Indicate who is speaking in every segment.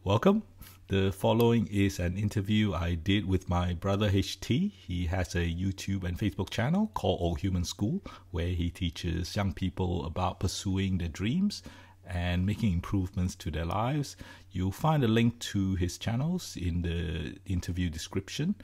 Speaker 1: Welcome. The following is an interview I did with my brother HT. He has a YouTube and Facebook channel called Old Human School, where he teaches young people about pursuing their dreams and making improvements to their lives. You'll find a link to his channels in the interview description.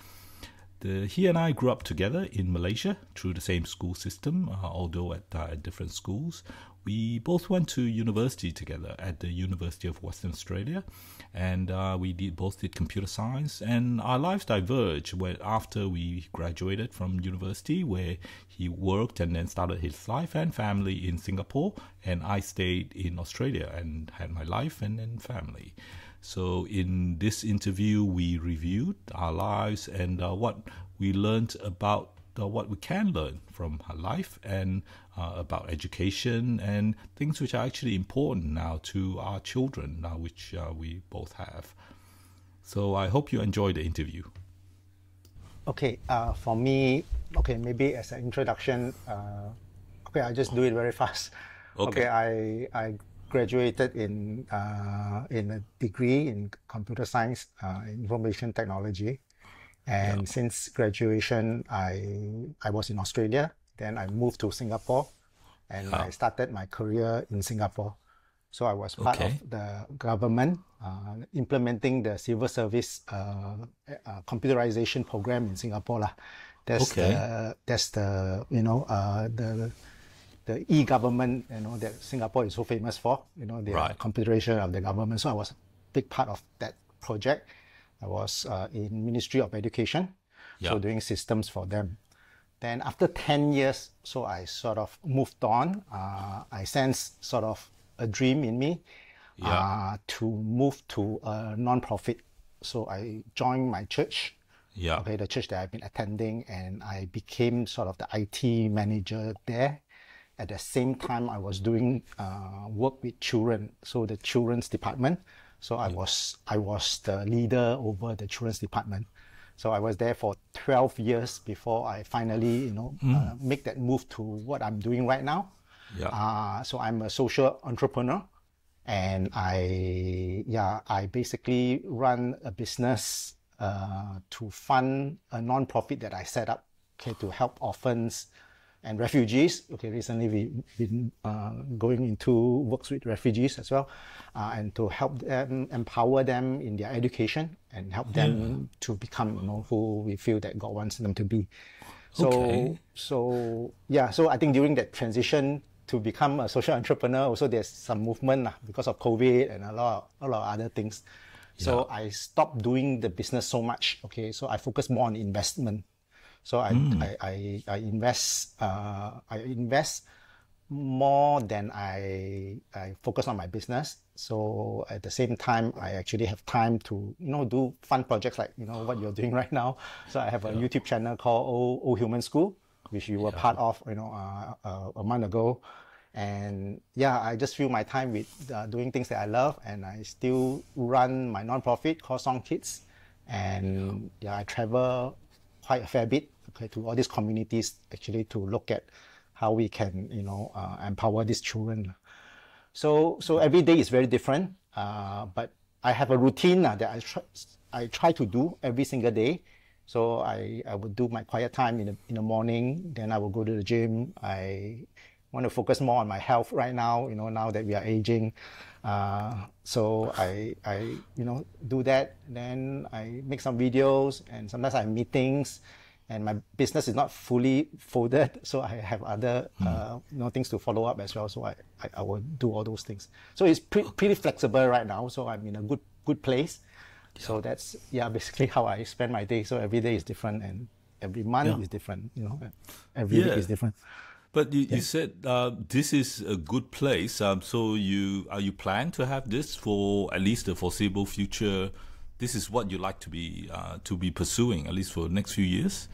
Speaker 1: He and I grew up together in Malaysia through the same school system, although at different schools. We both went to university together at the University of Western Australia, and we both did computer science, and our lives diverged after we graduated from university, where he worked and then started his life and family in Singapore, and I stayed in Australia and had my life and then family. So in this interview, we reviewed our lives and what we learned about what we can learn from our life, and about education and things which are actually important now to our children, which we both have. So I hope you enjoy the interview.
Speaker 2: Okay, for me, maybe as an introduction, I'll just do it very fast.
Speaker 1: Okay.
Speaker 2: I graduated in a degree in computer science, information technology, and since graduation, I was in Australia. Then I moved to Singapore, and I started my career in Singapore. So I was part of the government implementing the civil service computerization program in Singapore. That's the e-government, that Singapore is so famous for, the computerization of the government. So I was a big part of that project. I was in Ministry of Education, so doing systems for them. Then after 10 years, so I sort of moved on. I sensed sort of a dream in me to move to a non-profit. So I joined my church, the church that I've been attending, and I became sort of the IT manager there. At the same time, I was doing work with children, so the children's department. So I was the leader over the children's department. So I was there for 12 years before I finally, make that move to what I'm doing right now. So I'm a social entrepreneur, and I basically run a business to fund a non-profit that I set up, to help orphans and refugees. Recently we've been going into works with refugees as well, and to help them, empower them in their education and help them to become, who we feel that God wants them to be. So I think during that transition to become a social entrepreneur, also there's some movement because of COVID and a lot of other things. So I stopped doing the business so much. So I focus more on investment. So I invest more than I focus on my business. So at the same time, I actually have time to do fun projects like what you're doing right now. So I have a YouTube channel called Old Human School, which you were part of a month ago. And I just fill my time with doing things that I love, and I still run my non-profit called Song Kids. And I travel quite a fair bit to all these communities, actually, to look at how we can empower these children. So every day is very different, but I have a routine that I try to do every single day. So I would do my quiet time in the morning, then I will go to the gym. I want to focus more on my health right now, now that we are aging. So I do that. Then I make some videos, and sometimes I have meetings, and my business is not fully folded. So I have other things to follow up as well. So I will do all those things. So it's pretty flexible right now. So I'm in a good place. So that's basically how I spend my day. So every day is different, and every month is different. Every week is different.
Speaker 1: But you said this is a good place. So you plan to have this for at least the foreseeable future? This is what you like to be pursuing, at least for the next few years?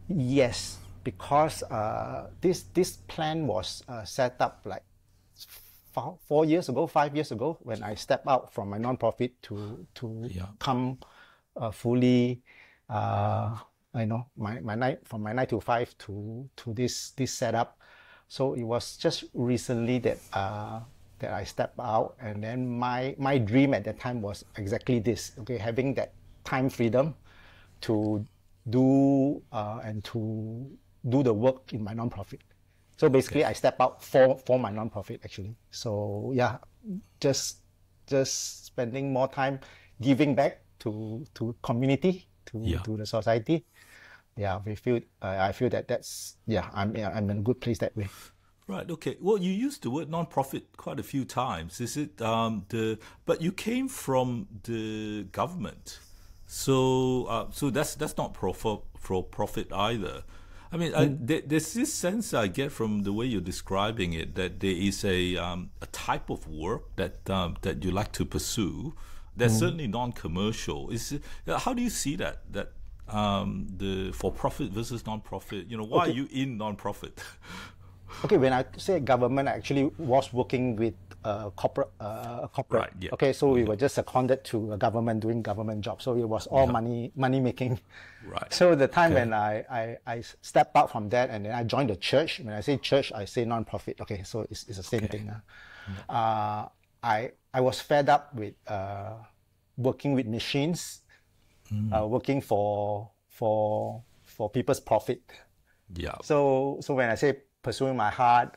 Speaker 2: Yes, because this plan was set up like 5 years ago, when I stepped out from my non-profit to come fully from my 9 to 5 to this setup. So it was just recently that that I stepped out. And then my dream at that time was exactly this, okay, having that time freedom to do and to do the work in my nonprofit. So basically, I step out for my nonprofit actually. So yeah, just spending more time giving back to community, to the society. Yeah, I feel that that's, yeah, I'm in a good place that way.
Speaker 1: Right. Okay. Well, you used the word non-profit quite a few times. Is it but you came from the government, so that's not for profit either. I mean, there's this sense I get from the way you're describing it that there is a type of work that you like to pursue that's certainly non-commercial. How do you see that the for-profit versus non-profit? Why are you in non-profit?
Speaker 2: Okay, when I say government, I actually was working with corporate.
Speaker 1: Right. Yeah.
Speaker 2: Okay, so we were just seconded to a government doing government jobs. So it was all money making.
Speaker 1: Right.
Speaker 2: So the time when I stepped out from that and then I joined the church. When I say church, I say non-profit. Okay, so it's the same thing. I was fed up with working with machines, working for people's profit.
Speaker 1: Yeah.
Speaker 2: So when I say pursuing my heart,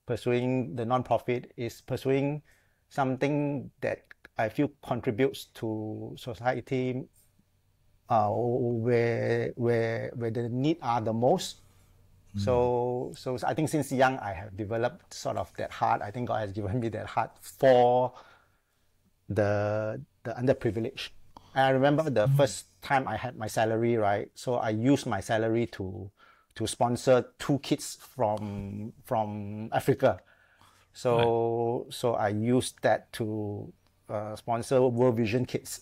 Speaker 2: pursuing the non-profit is pursuing something that I feel contributes to society, where the need are the most. So I think since young I have developed sort of that heart. I think God has given me that heart for the underprivileged. And I remember the first time I had my salary, right? So I used my salary to sponsor 2 kids from Africa. So I used that to sponsor World Vision kids.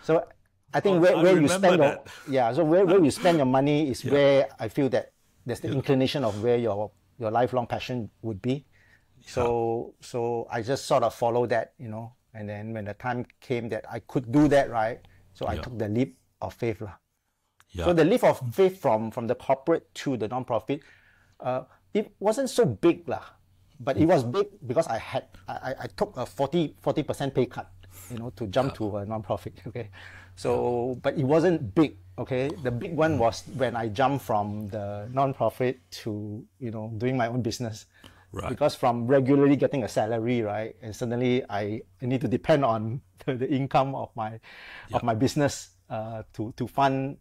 Speaker 2: So I think where you spend where you spend your money is where I feel that there's the inclination of where your lifelong passion would be. So I just sort of follow that, and then when the time came that I could do that, right? So I took the leap of faith. Yeah. So the leap of faith from the corporate to the non-profit, it wasn't so big, but it was big because I took a 40% pay cut, to jump to a non-profit. Okay, so but it wasn't big. Okay, the big one was when I jumped from the non-profit to doing my own business. Right. Because from regularly getting a salary, right, and suddenly I need to depend on the income of my business to fund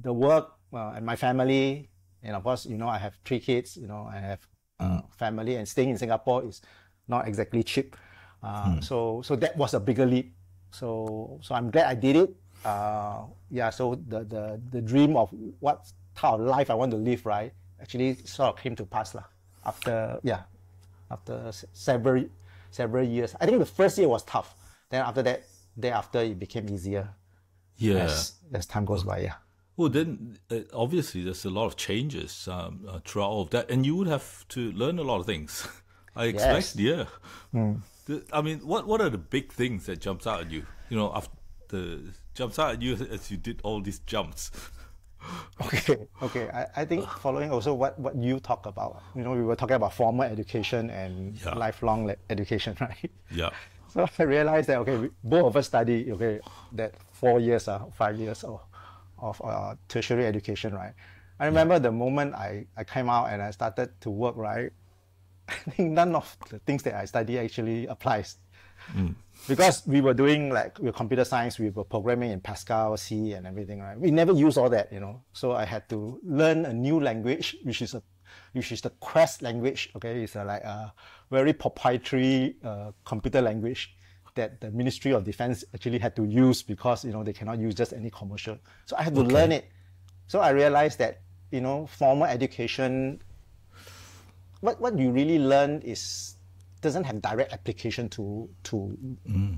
Speaker 2: the work and my family. And of course, I have 3 kids. I have family, and staying in Singapore is not exactly cheap. So that was a bigger leap. So I'm glad I did it. So the dream of what type of life I want to live, right, actually sort of came to pass after several years. I think the first year was tough. Then after that, thereafter it became easier.
Speaker 1: Yeah.
Speaker 2: As time goes by. Yeah.
Speaker 1: Well, then obviously there's a lot of changes throughout all of that, and you would have to learn a lot of things. I expect. Yes. Yeah. I mean, what are the big things that jumps out at you? Jumps out at you as you did all these jumps.
Speaker 2: Okay. I think following also what you talk about. We were talking about formal education and lifelong education, right? Yeah. So I realized that both of us study that 4 years, 5 years of tertiary education, right? I remember the moment I came out and I started to work, right? I think none of the things that I study actually applies. Because we were doing we were computer science, we were programming in Pascal, C and everything, right? We never use all that, So I had to learn a new language, which is the Quest language. Okay, it's a very proprietary computer language that the Ministry of Defense actually had to use because they cannot use just any commercial. So I had to learn it. So I realized that formal education, what you really learn doesn't have direct application to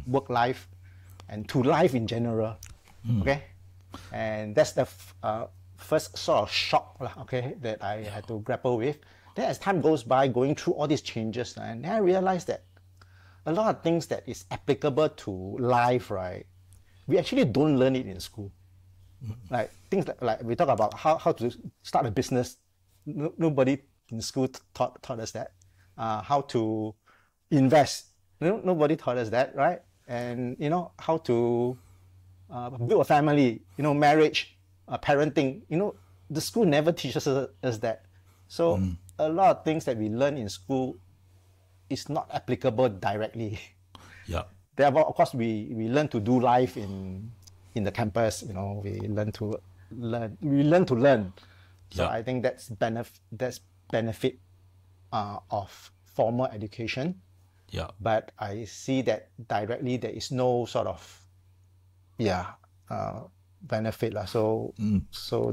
Speaker 2: work life and to life in general. Okay, and that's the first sort of shock, that I had to grapple with. Then as time goes by, going through all these changes, and then I realized that a lot of things that is applicable to life, right, we actually don't learn it in school. Like things like we talk about how to start a business. Nobody in school taught us that. How to invest. Nobody taught us that, right? And how to build a family, marriage, parenting. The school never teaches us that. So a lot of things that we learn in school is not applicable directly.
Speaker 1: Yeah.
Speaker 2: Therefore, of course, we learn to do life in the campus. We learn to learn. So
Speaker 1: Yeah.
Speaker 2: I think that's benefit of formal education.
Speaker 1: Yeah.
Speaker 2: But I see that directly there is no sort of benefit lah. So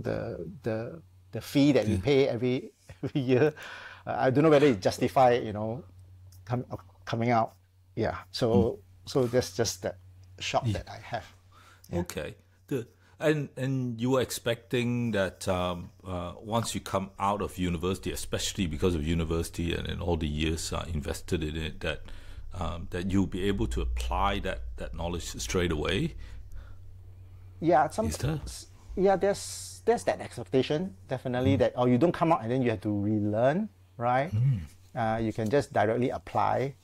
Speaker 2: the fee that we pay every year, I don't know whether it justify coming out. Yeah. So that's just that shock that I have. Yeah.
Speaker 1: Okay. Good. And you were expecting that once you come out of university, especially because of university and all the years invested in it, that you'll be able to apply that knowledge straight away.
Speaker 2: Yeah.
Speaker 1: Is there?
Speaker 2: Yeah. There's that expectation definitely that you don't come out and then you have to relearn, right? You can just directly apply.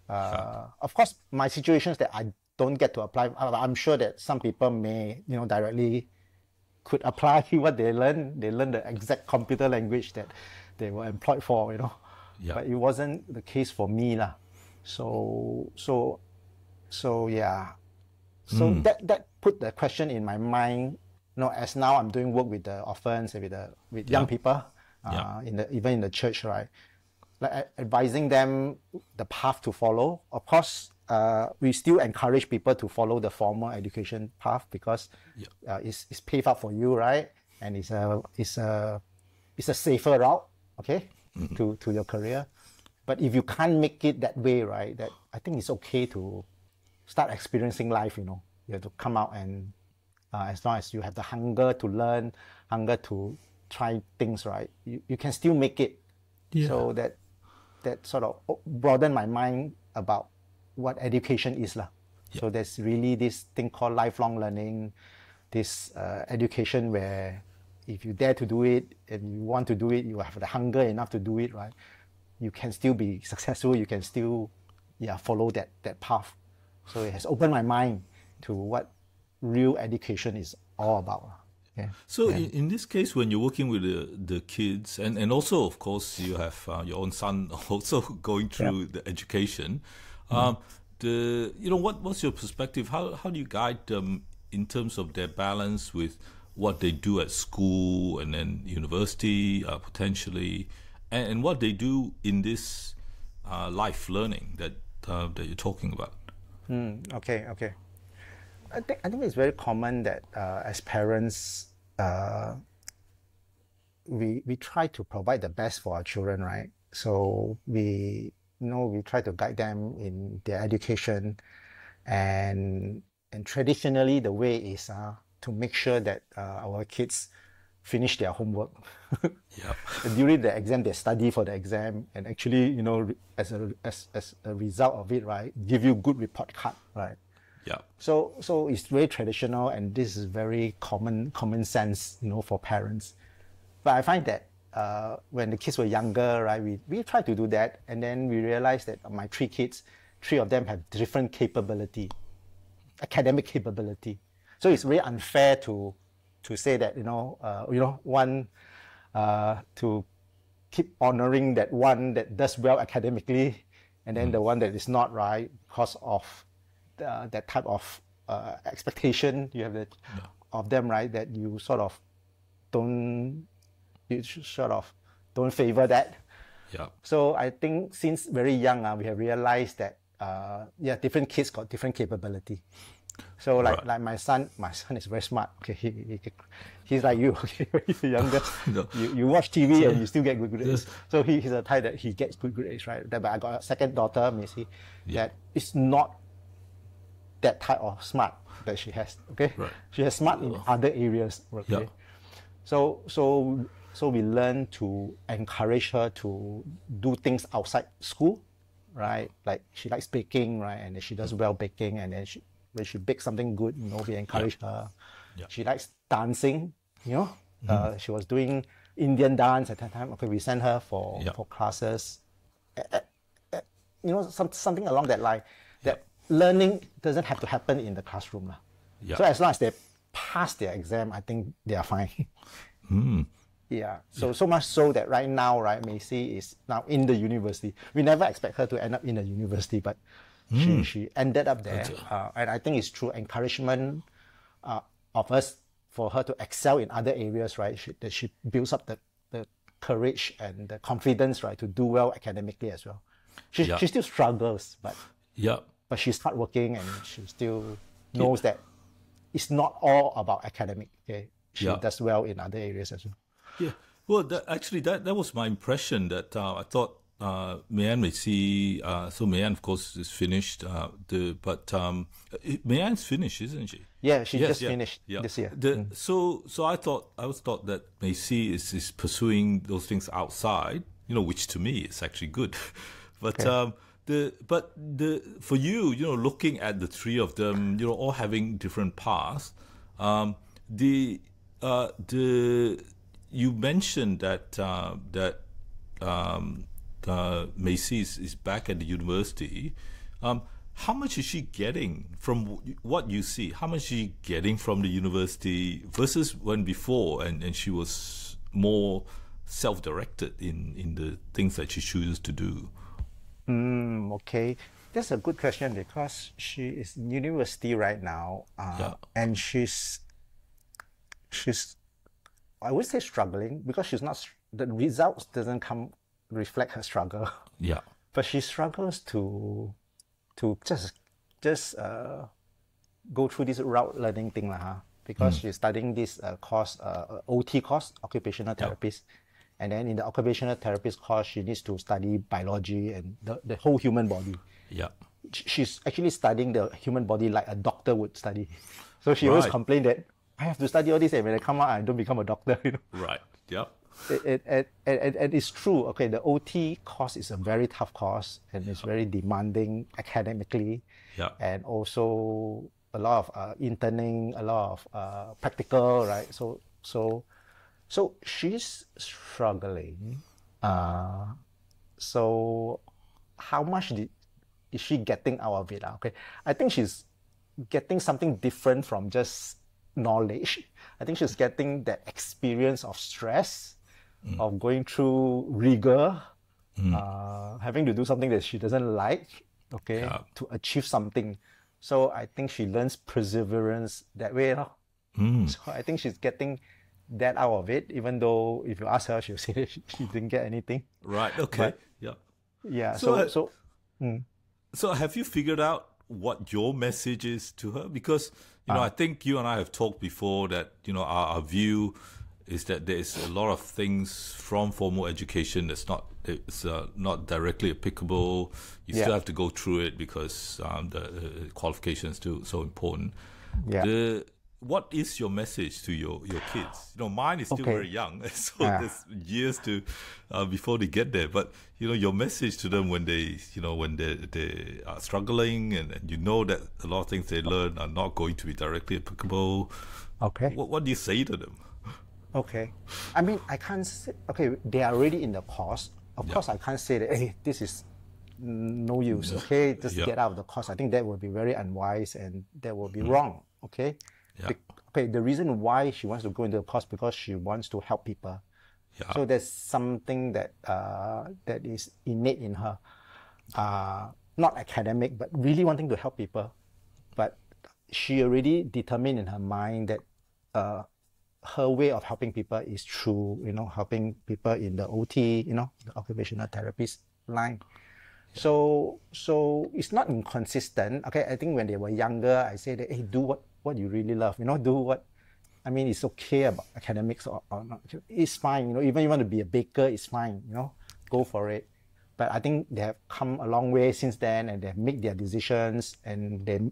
Speaker 2: Of course, my situation is that I don't get to apply. I'm sure that some people may, directly could apply what they learn. They learn the exact computer language that they were employed for,
Speaker 1: Yeah.
Speaker 2: But it wasn't the case for me, lah. So yeah. So that put the question in my mind. As now I'm doing work with the orphans, with young people, even in the church, right? Like advising them the path to follow. Of course, we still encourage people to follow the formal education path because it's paved up for you, right? And it's a safer route, okay, to your career. But if you can't make it that way, right, that I think it's okay to start experiencing life. You have to come out and as long as you have the hunger to learn, hunger to try things, right, you can still make it.
Speaker 1: Yeah.
Speaker 2: So that sort of broadened my mind about what education is lah.
Speaker 1: Yeah.
Speaker 2: So there's really this thing called lifelong learning, this education where if you dare to do it and you want to do it, you have the hunger enough to do it, right? You can still be successful. You can still follow that path. So it has opened my mind to what real education is all about. Yeah.
Speaker 1: So in this case, when you're working with the kids, and also, of course, you have your own son also going through the education, what's your perspective? How do you guide them in terms of their balance with what they do at school and then university, potentially, and what they do in this life learning that you're talking about?
Speaker 2: Okay. I think it's very common that as parents, we try to provide the best for our children, right? So we try to guide them in their education, and traditionally the way is to make sure that our kids finish their homework.
Speaker 1: Yep.
Speaker 2: And during the exam, they study for the exam, and actually, as a result of it, right, give you good report card, right?
Speaker 1: Yeah.
Speaker 2: So it's very traditional, and this is very common sense, for parents. But I find that when the kids were younger, right, we tried to do that, and then we realized that my 3 kids, 3 of them have different capability, academic capability. So it's very unfair to say that one to keep honoring that one that does well academically, and then the one that is not, right, because of that type of expectation you have of them, right, that you sort of don't favor that.
Speaker 1: Yeah.
Speaker 2: So I think since very young, we have realized that different kids got different capability. So like my son is very smart. Okay, he's like you. Okay, he's younger.
Speaker 1: No.
Speaker 2: You watch TV and you still get good grades. So he's a type that he gets good grades, right? But I got a second daughter, Missy, that is not that type of smart that she has. Okay, she has smart in other areas. Okay,
Speaker 1: Yeah.
Speaker 2: so we learn to encourage her to do things outside school, right? Like she likes baking, right, and then she does well baking, and then when she bakes something good, we encourage her.
Speaker 1: Yeah.
Speaker 2: She likes dancing, she was doing Indian dance at that time. Okay, we sent her for classes. something along that line. That learning doesn't have to happen in the classroom.
Speaker 1: Yeah.
Speaker 2: So as long as they pass their exam, I think they are fine. Yeah. So much so that right now, right, Macy is now in the university. We never expect her to end up in a university, but she ended up there. And I think it's through encouragement of us for her to excel in other areas, right? That she builds up the courage and the confidence, right, to do well academically as well. She still struggles, but she's hardworking and she still knows that it's not all about academic. Okay, she does well in other areas as well.
Speaker 1: Yeah. Well, that was my impression. That I thought Mayan may see. So Mayan, of course, is finished. But Mayan's finished, isn't she?
Speaker 2: Yeah, she just finished this year.
Speaker 1: So I always thought that Macy is pursuing those things outside, which to me is actually good. But for you, looking at the three of them, all having different paths, you mentioned that Macy is back at the university. How much is she getting from what you see? How much is she getting from the university versus when before and she was more self-directed in the things that she chooses to do?
Speaker 2: Okay. That's a good question because she is in university right now. And she's I would say struggling because she's not, the results doesn't reflect her struggle.
Speaker 1: Yeah.
Speaker 2: But she struggles to just go through this route learning thing because she's studying this course, OT course, occupational therapist. And then in the occupational therapist course, she needs to study biology and the whole human body.
Speaker 1: Yeah.
Speaker 2: She's actually studying the human body like a doctor would study. So she always complained that I have to study all this and when I come out, I don't become a doctor.
Speaker 1: Right. Yep.
Speaker 2: And it's true. Okay, the OT course is a very tough course and it's very demanding academically.
Speaker 1: Yeah.
Speaker 2: And also a lot of interning, a lot of practical, right? So she's struggling. So how much is she getting out of it? Okay, I think she's getting something different from just knowledge. I think she's getting that experience of stress, of going through rigor, having to do something that she doesn't like, to achieve something. So I think she learns perseverance that way. So I think she's getting that out of it, even though if you ask her, she'll say that she didn't get anything.
Speaker 1: Right, okay.
Speaker 2: But, yeah.
Speaker 1: So have you figured out what your message is to her? Because, I think you and I have talked before that, our view is that there is a lot of things from formal education that's not directly applicable. You still have to go through it because the qualification is still so important.
Speaker 2: Yeah.
Speaker 1: What is your message to your kids? Mine is still very young, so there's years to before they get there. But your message to them when they are struggling and that a lot of things they learn are not going to be directly applicable.
Speaker 2: Okay.
Speaker 1: What do you say to them?
Speaker 2: Okay. I mean, I can't say. Okay, they are already in the course. Of course, I can't say that. Hey, this is no use. Okay, just get out of the course. I think that would be very unwise and that would be wrong. Okay.
Speaker 1: Yeah.
Speaker 2: Okay, the reason why she wants to go into the course because she wants to help people. Yeah. So there's something that that is innate in her, not academic, but really wanting to help people. But she already determined in her mind that her way of helping people is through helping people in the OT, the occupational therapist line. So it's not inconsistent. Okay, I think when they were younger, I say that hey, do what you really love. Do what. I mean, it's okay about academics or not. It's fine. Even you want to be a baker, it's fine. Go for it. But I think they have come a long way since then, and they have made their decisions. And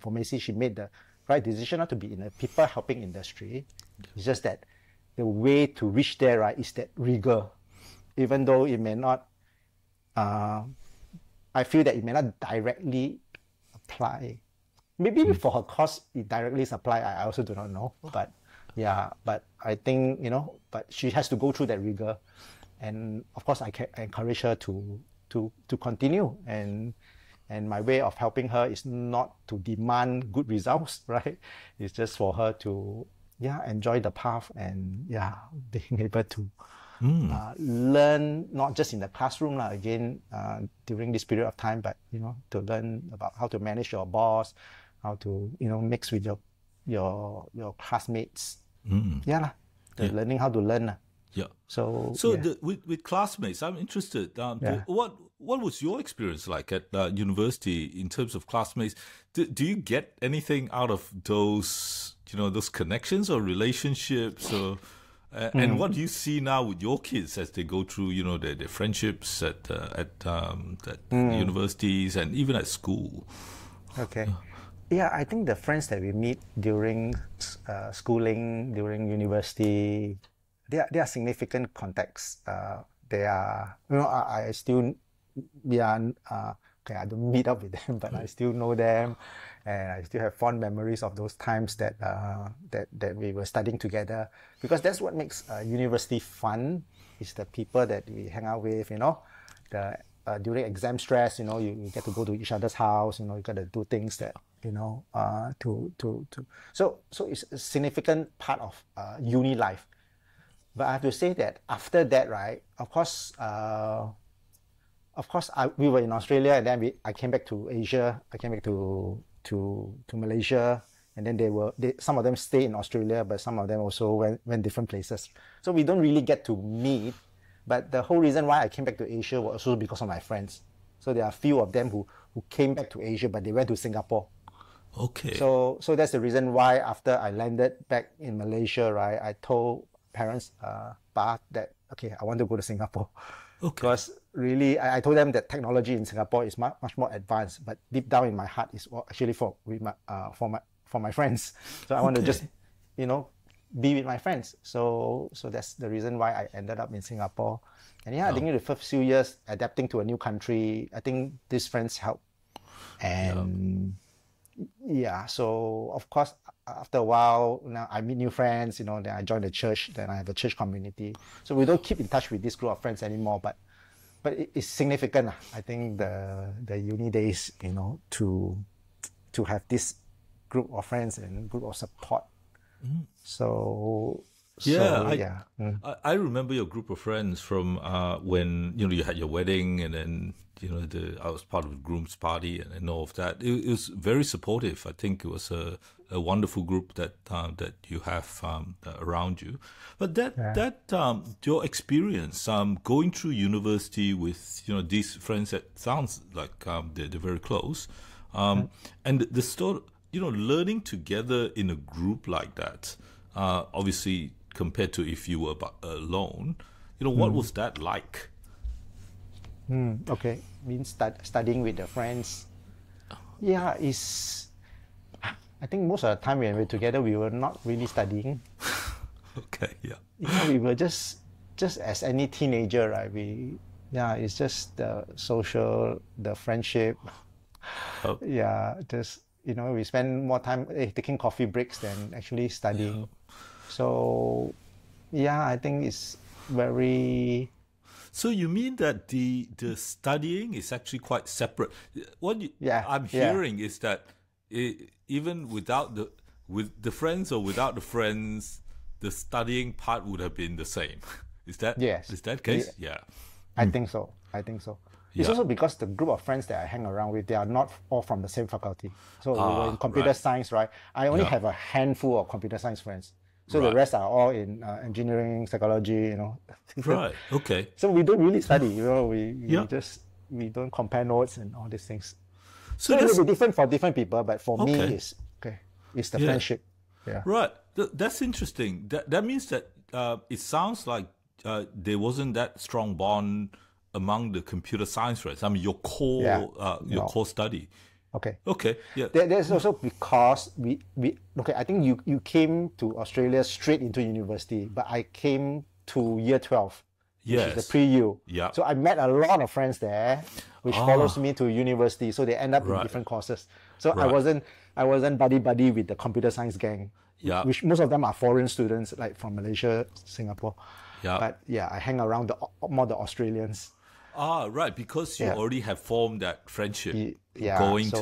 Speaker 2: for Macy, she made the right decision not to be in a people helping industry. It's just that the way to reach there, right, is that rigor. Even though it may not, I feel that it may not directly apply. Maybe for her course, it directly is applied. I also do not know. But but I think, but she has to go through that rigor. And of course, I can encourage her to to continue. And my way of helping her is not to demand good results, right? It's just for her to, enjoy the path and, being able to learn, not just in the classroom, again, during this period of time, but, to learn about how to manage your boss, how to, mix with your classmates. Learning how to learn.
Speaker 1: Yeah.
Speaker 2: So
Speaker 1: with classmates, I'm interested. What was your experience like at university in terms of classmates? Do you get anything out of those, those connections or relationships, or and what do you see now with your kids as they go through, their friendships at universities and even at school?
Speaker 2: Okay. Yeah, I think the friends that we meet during schooling, during university, they are significant contacts. They are, I still, I don't meet up with them, but I still know them, and I still have fond memories of those times that we were studying together. Because that's what makes university fun, is the people that we hang out with. During exam stress, you get to go to each other's house. You got to do things that So it's a significant part of uni life. But I have to say that after that, right? Of course, we were in Australia, and then I came back to Asia. I came back to Malaysia, and then some of them stay in Australia, but some of them also went different places. So we don't really get to meet. But the whole reason why I came back to Asia was also because of my friends. So there are a few of them who came back to Asia, but they went to Singapore.
Speaker 1: Okay.
Speaker 2: So that's the reason why after I landed back in Malaysia, right, I told parents, that, okay, I want to go to Singapore.
Speaker 1: Okay.
Speaker 2: Because really, I told them that technology in Singapore is much more advanced, but deep down in my heart is actually for my friends. So I want to just, be with my friends. So that's the reason why I ended up in Singapore. And I think in the first few years, adapting to a new country, I think these friends help. And so of course, after a while, now I meet new friends, then I join the church, then I have a church community. So we don't keep in touch with this group of friends anymore, but it's significant. I think the uni days, to have this group of friends and group of support.
Speaker 1: I remember your group of friends from when you had your wedding, and then I was part of the groom's party and all of that. It was very supportive. I think it was a wonderful group that you have around you. But your experience going through university with these friends that sounds like they're very close, and the sort learning together in a group like that, obviously compared to if you were alone, what was that like?
Speaker 2: Okay, means studying with the friends. I think most of the time when we were together, we were not really studying.
Speaker 1: Okay,
Speaker 2: we were just as any teenager, right? It's just the social, the friendship. Just we spend more time taking coffee breaks than actually studying. So I think it's very.
Speaker 1: So you mean that the studying is actually quite separate? What I'm hearing is that even with the friends or without the friends, the studying part would have been the same. Is that the case? Yeah.
Speaker 2: I think so. It's also because the group of friends that I hang around with, they are not all from the same faculty. So we were in computer science, right? I only have a handful of computer science friends. So the rest are all in engineering, psychology,
Speaker 1: Right. Okay.
Speaker 2: So we don't really study, we don't compare notes and all these things. So it will be different for different people, but for me, it's the friendship. Yeah.
Speaker 1: Right. That's interesting. That means that it sounds like there wasn't that strong bond among the computer science friends. I mean, your core core study. Okay. Yeah.
Speaker 2: There's also because we I think you came to Australia straight into university, but I came to year 12. Which is the pre-U.
Speaker 1: Yeah.
Speaker 2: So I met a lot of friends there, which follows me to university. So they end up in different courses. So I wasn't buddy with the computer science gang.
Speaker 1: Yeah.
Speaker 2: Which most of them are foreign students, like from Malaysia, Singapore.
Speaker 1: Yeah.
Speaker 2: But I hang around more the Australians.
Speaker 1: Ah, right, because you
Speaker 2: Yeah.
Speaker 1: already have formed that friendship
Speaker 2: Yeah.
Speaker 1: going
Speaker 2: So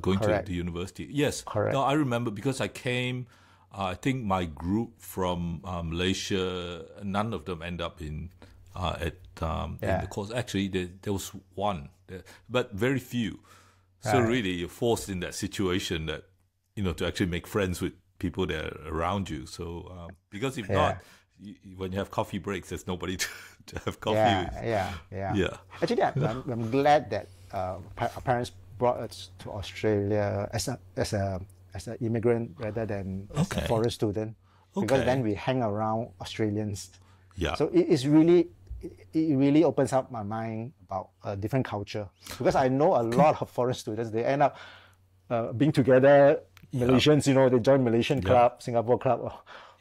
Speaker 1: going to
Speaker 2: correct.
Speaker 1: the university. Yes, no,
Speaker 2: Correct.
Speaker 1: I remember because I came. I think my group from Malaysia, none of them end up at in the
Speaker 2: Yeah.
Speaker 1: course. Actually, there was one, but very few. So
Speaker 2: Right.
Speaker 1: really, you're forced in that situation that to actually make friends with people that are around you. So because if
Speaker 2: Yeah.
Speaker 1: not, when you have coffee breaks, there's nobody to have coffee
Speaker 2: Yeah.
Speaker 1: with.
Speaker 2: Yeah. Yeah.
Speaker 1: Yeah.
Speaker 2: Actually, I'm glad that our parents brought us to Australia as an immigrant rather than as a
Speaker 1: Okay.
Speaker 2: foreign student, because then
Speaker 1: Okay.
Speaker 2: we hang around Australians.
Speaker 1: Yeah.
Speaker 2: So it really opens up my mind about a different culture, because I know a
Speaker 1: Okay.
Speaker 2: lot of foreign students, they end up being together.
Speaker 1: Yeah.
Speaker 2: Malaysians, they join Malaysian
Speaker 1: Yeah.
Speaker 2: club, Singapore club.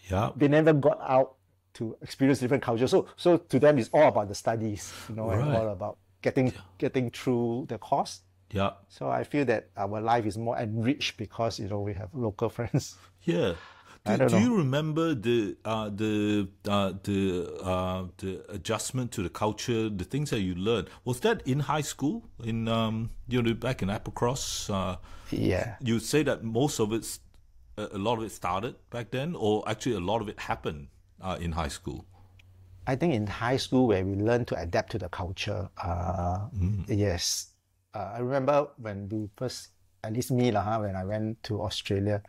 Speaker 1: Yeah.
Speaker 2: They never got out to experience different cultures. So to them, it's all about the studies, and
Speaker 1: Right.
Speaker 2: all about getting through the course.
Speaker 1: Yeah.
Speaker 2: So I feel that our life is more enriched because we have local friends.
Speaker 1: Yeah.
Speaker 2: I don't
Speaker 1: Do
Speaker 2: know.
Speaker 1: you remember the adjustment to the culture, the things that you learned? Was that in high school? In back in Applecross?
Speaker 2: Yeah.
Speaker 1: You say that most of it, a lot of it started back then, or actually a lot of it happened in high school.
Speaker 2: I think in high school where we learn to adapt to the culture. Yes. I remember when we first, at least me lah, when I went to Australia,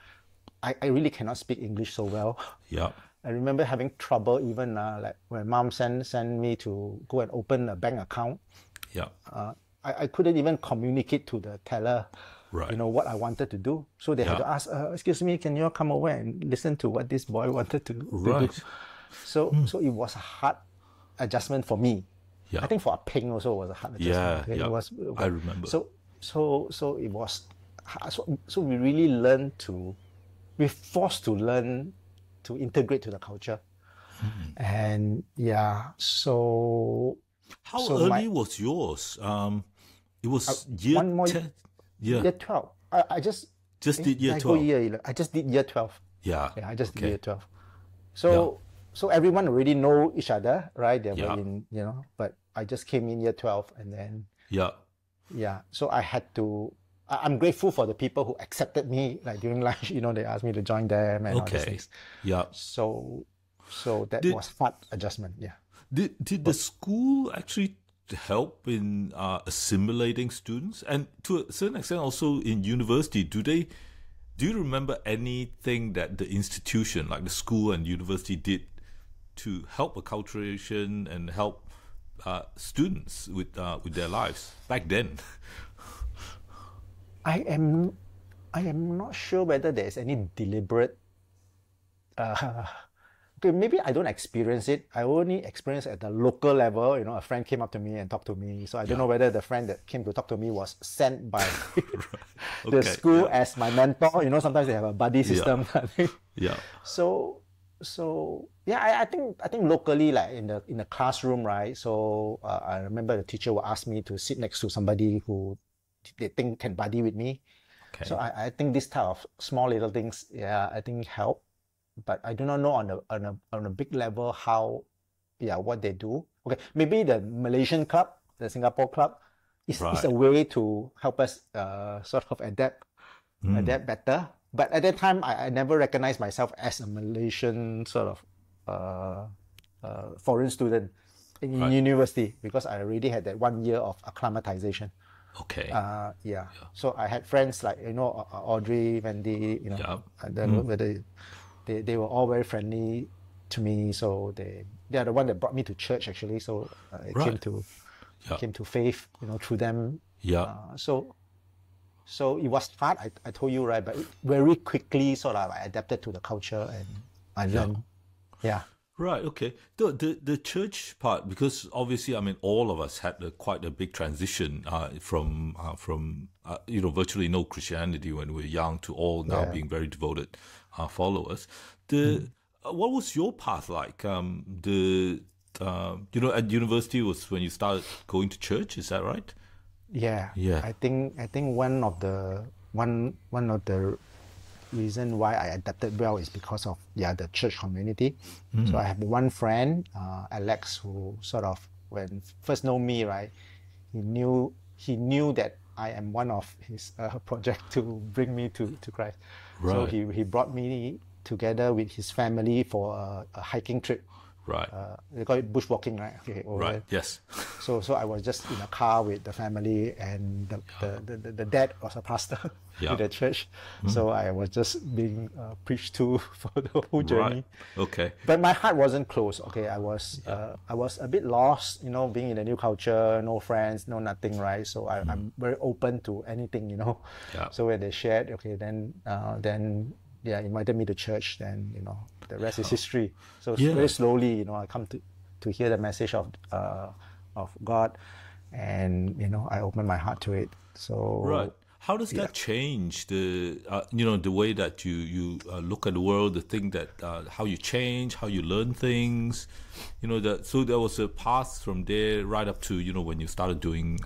Speaker 2: I really cannot speak English so well.
Speaker 1: Yeah.
Speaker 2: I remember having trouble even like when mom sent me to go and open a bank account.
Speaker 1: Yeah.
Speaker 2: I couldn't even communicate to the teller,
Speaker 1: Right.
Speaker 2: what I wanted to do. So they had
Speaker 1: Yeah.
Speaker 2: to ask, excuse me, can you come over and listen to what this boy wanted to do?
Speaker 1: Right.
Speaker 2: So it was a hard adjustment for me.
Speaker 1: Yeah.
Speaker 2: I think for Ping also was a hard adjustment.
Speaker 1: Yeah.
Speaker 2: Okay?
Speaker 1: Yeah.
Speaker 2: It was,
Speaker 1: I remember.
Speaker 2: so it was hard. So we really learned we're forced to learn to integrate to the culture. And yeah,
Speaker 1: How
Speaker 2: so
Speaker 1: early was yours? It was year
Speaker 2: one more
Speaker 1: 10. Yeah.
Speaker 2: year 12. I just
Speaker 1: Just did year
Speaker 2: I go
Speaker 1: 12.
Speaker 2: I just did year 12.
Speaker 1: Yeah.
Speaker 2: Yeah, I just did
Speaker 1: Okay.
Speaker 2: year 12. So everyone already know each other, right? They
Speaker 1: Yeah.
Speaker 2: were but I just came in year 12, and then
Speaker 1: Yeah.
Speaker 2: yeah, so I had to. I'm grateful for the people who accepted me, like during lunch. They asked me to join them and all these
Speaker 1: Okay.
Speaker 2: things.
Speaker 1: Yeah.
Speaker 2: So that
Speaker 1: Did
Speaker 2: was hard adjustment. Yeah.
Speaker 1: did the school actually help in assimilating students, and to a certain extent also in university? Do you remember anything that the institution, like the school and university, did to help acculturation and help students with their lives back then?
Speaker 2: I am not sure whether there's any deliberate. Okay, maybe I don't experience it. I only experience at the local level. A friend came up to me and talked to me. So I don't know whether the friend that came to talk to me was sent by the
Speaker 1: Okay.
Speaker 2: school as my mentor. Sometimes they have a buddy system.
Speaker 1: Yeah.
Speaker 2: So yeah, I think locally, like in the classroom, right? So I remember the teacher would ask me to sit next to somebody who they think can buddy with me.
Speaker 1: Okay.
Speaker 2: So I think this type of small little things, yeah, I think help. But I do not know on a big level what they do. Okay, maybe the Malaysian club, the Singapore club, is a way to help us sort of adapt better. But at that time, I never recognized myself as a Malaysian sort of foreign student in university, because I already had that 1 year of acclimatization.
Speaker 1: Okay.
Speaker 2: Yeah. So I had friends like Audrey, Wendy, I don't know whether they were all very friendly to me. So they are the one that brought me to church actually. So I came to faith, through them.
Speaker 1: Yeah.
Speaker 2: So it was hard. I told you, right, but very quickly sort of I adapted to the culture and I learned. Yeah.
Speaker 1: Right. Okay. The church part, because obviously, I mean, all of us had quite a big transition from virtually no Christianity when we were young to all now being very devoted followers. What was your path like? At university was when you started going to church. Is that right?
Speaker 2: Yeah.
Speaker 1: Yeah.
Speaker 2: I think one of the reason why I adapted well is because of the church community. So I have one friend, Alex, who sort of when first know me, right, he knew that I am one of his project to bring me to Christ. So
Speaker 1: Right.
Speaker 2: he brought me together with his family for a hiking trip.
Speaker 1: Right.
Speaker 2: They call it bushwalking, right? Okay, over
Speaker 1: Right.
Speaker 2: there.
Speaker 1: Yes.
Speaker 2: So I was just in a car with the family, and the dad was a pastor
Speaker 1: Yeah.
Speaker 2: in the church. So I was just being preached to for the whole journey.
Speaker 1: Right. Okay.
Speaker 2: But my heart wasn't closed. Okay, I was a bit lost, being in a new culture, no friends, no nothing, right? So I'm very open to anything,
Speaker 1: Yeah.
Speaker 2: So when they shared, okay, then yeah, invited me to church. Then the rest is history. So
Speaker 1: Yeah.
Speaker 2: very slowly, I come to hear the message of God, and I opened my heart to it. So
Speaker 1: Right. How does that change the the way that you look at the world, the thing that how you change, how you learn things, so there was a path from there right up to when you started doing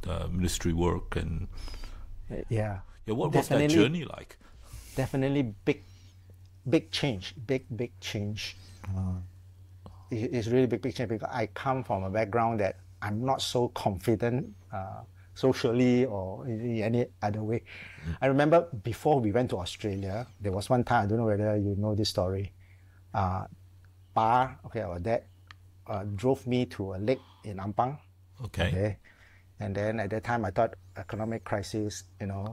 Speaker 1: the ministry work and
Speaker 2: yeah,
Speaker 1: what was that journey like?
Speaker 2: Definitely big change, big change. It's really big change because I come from a background that I'm not so confident socially or in any other way. I remember before we went to Australia, there was one time, I don't know whether you know this story. Our dad drove me to a lake in Ampang.
Speaker 1: Okay.
Speaker 2: And then at that time, I thought economic crisis,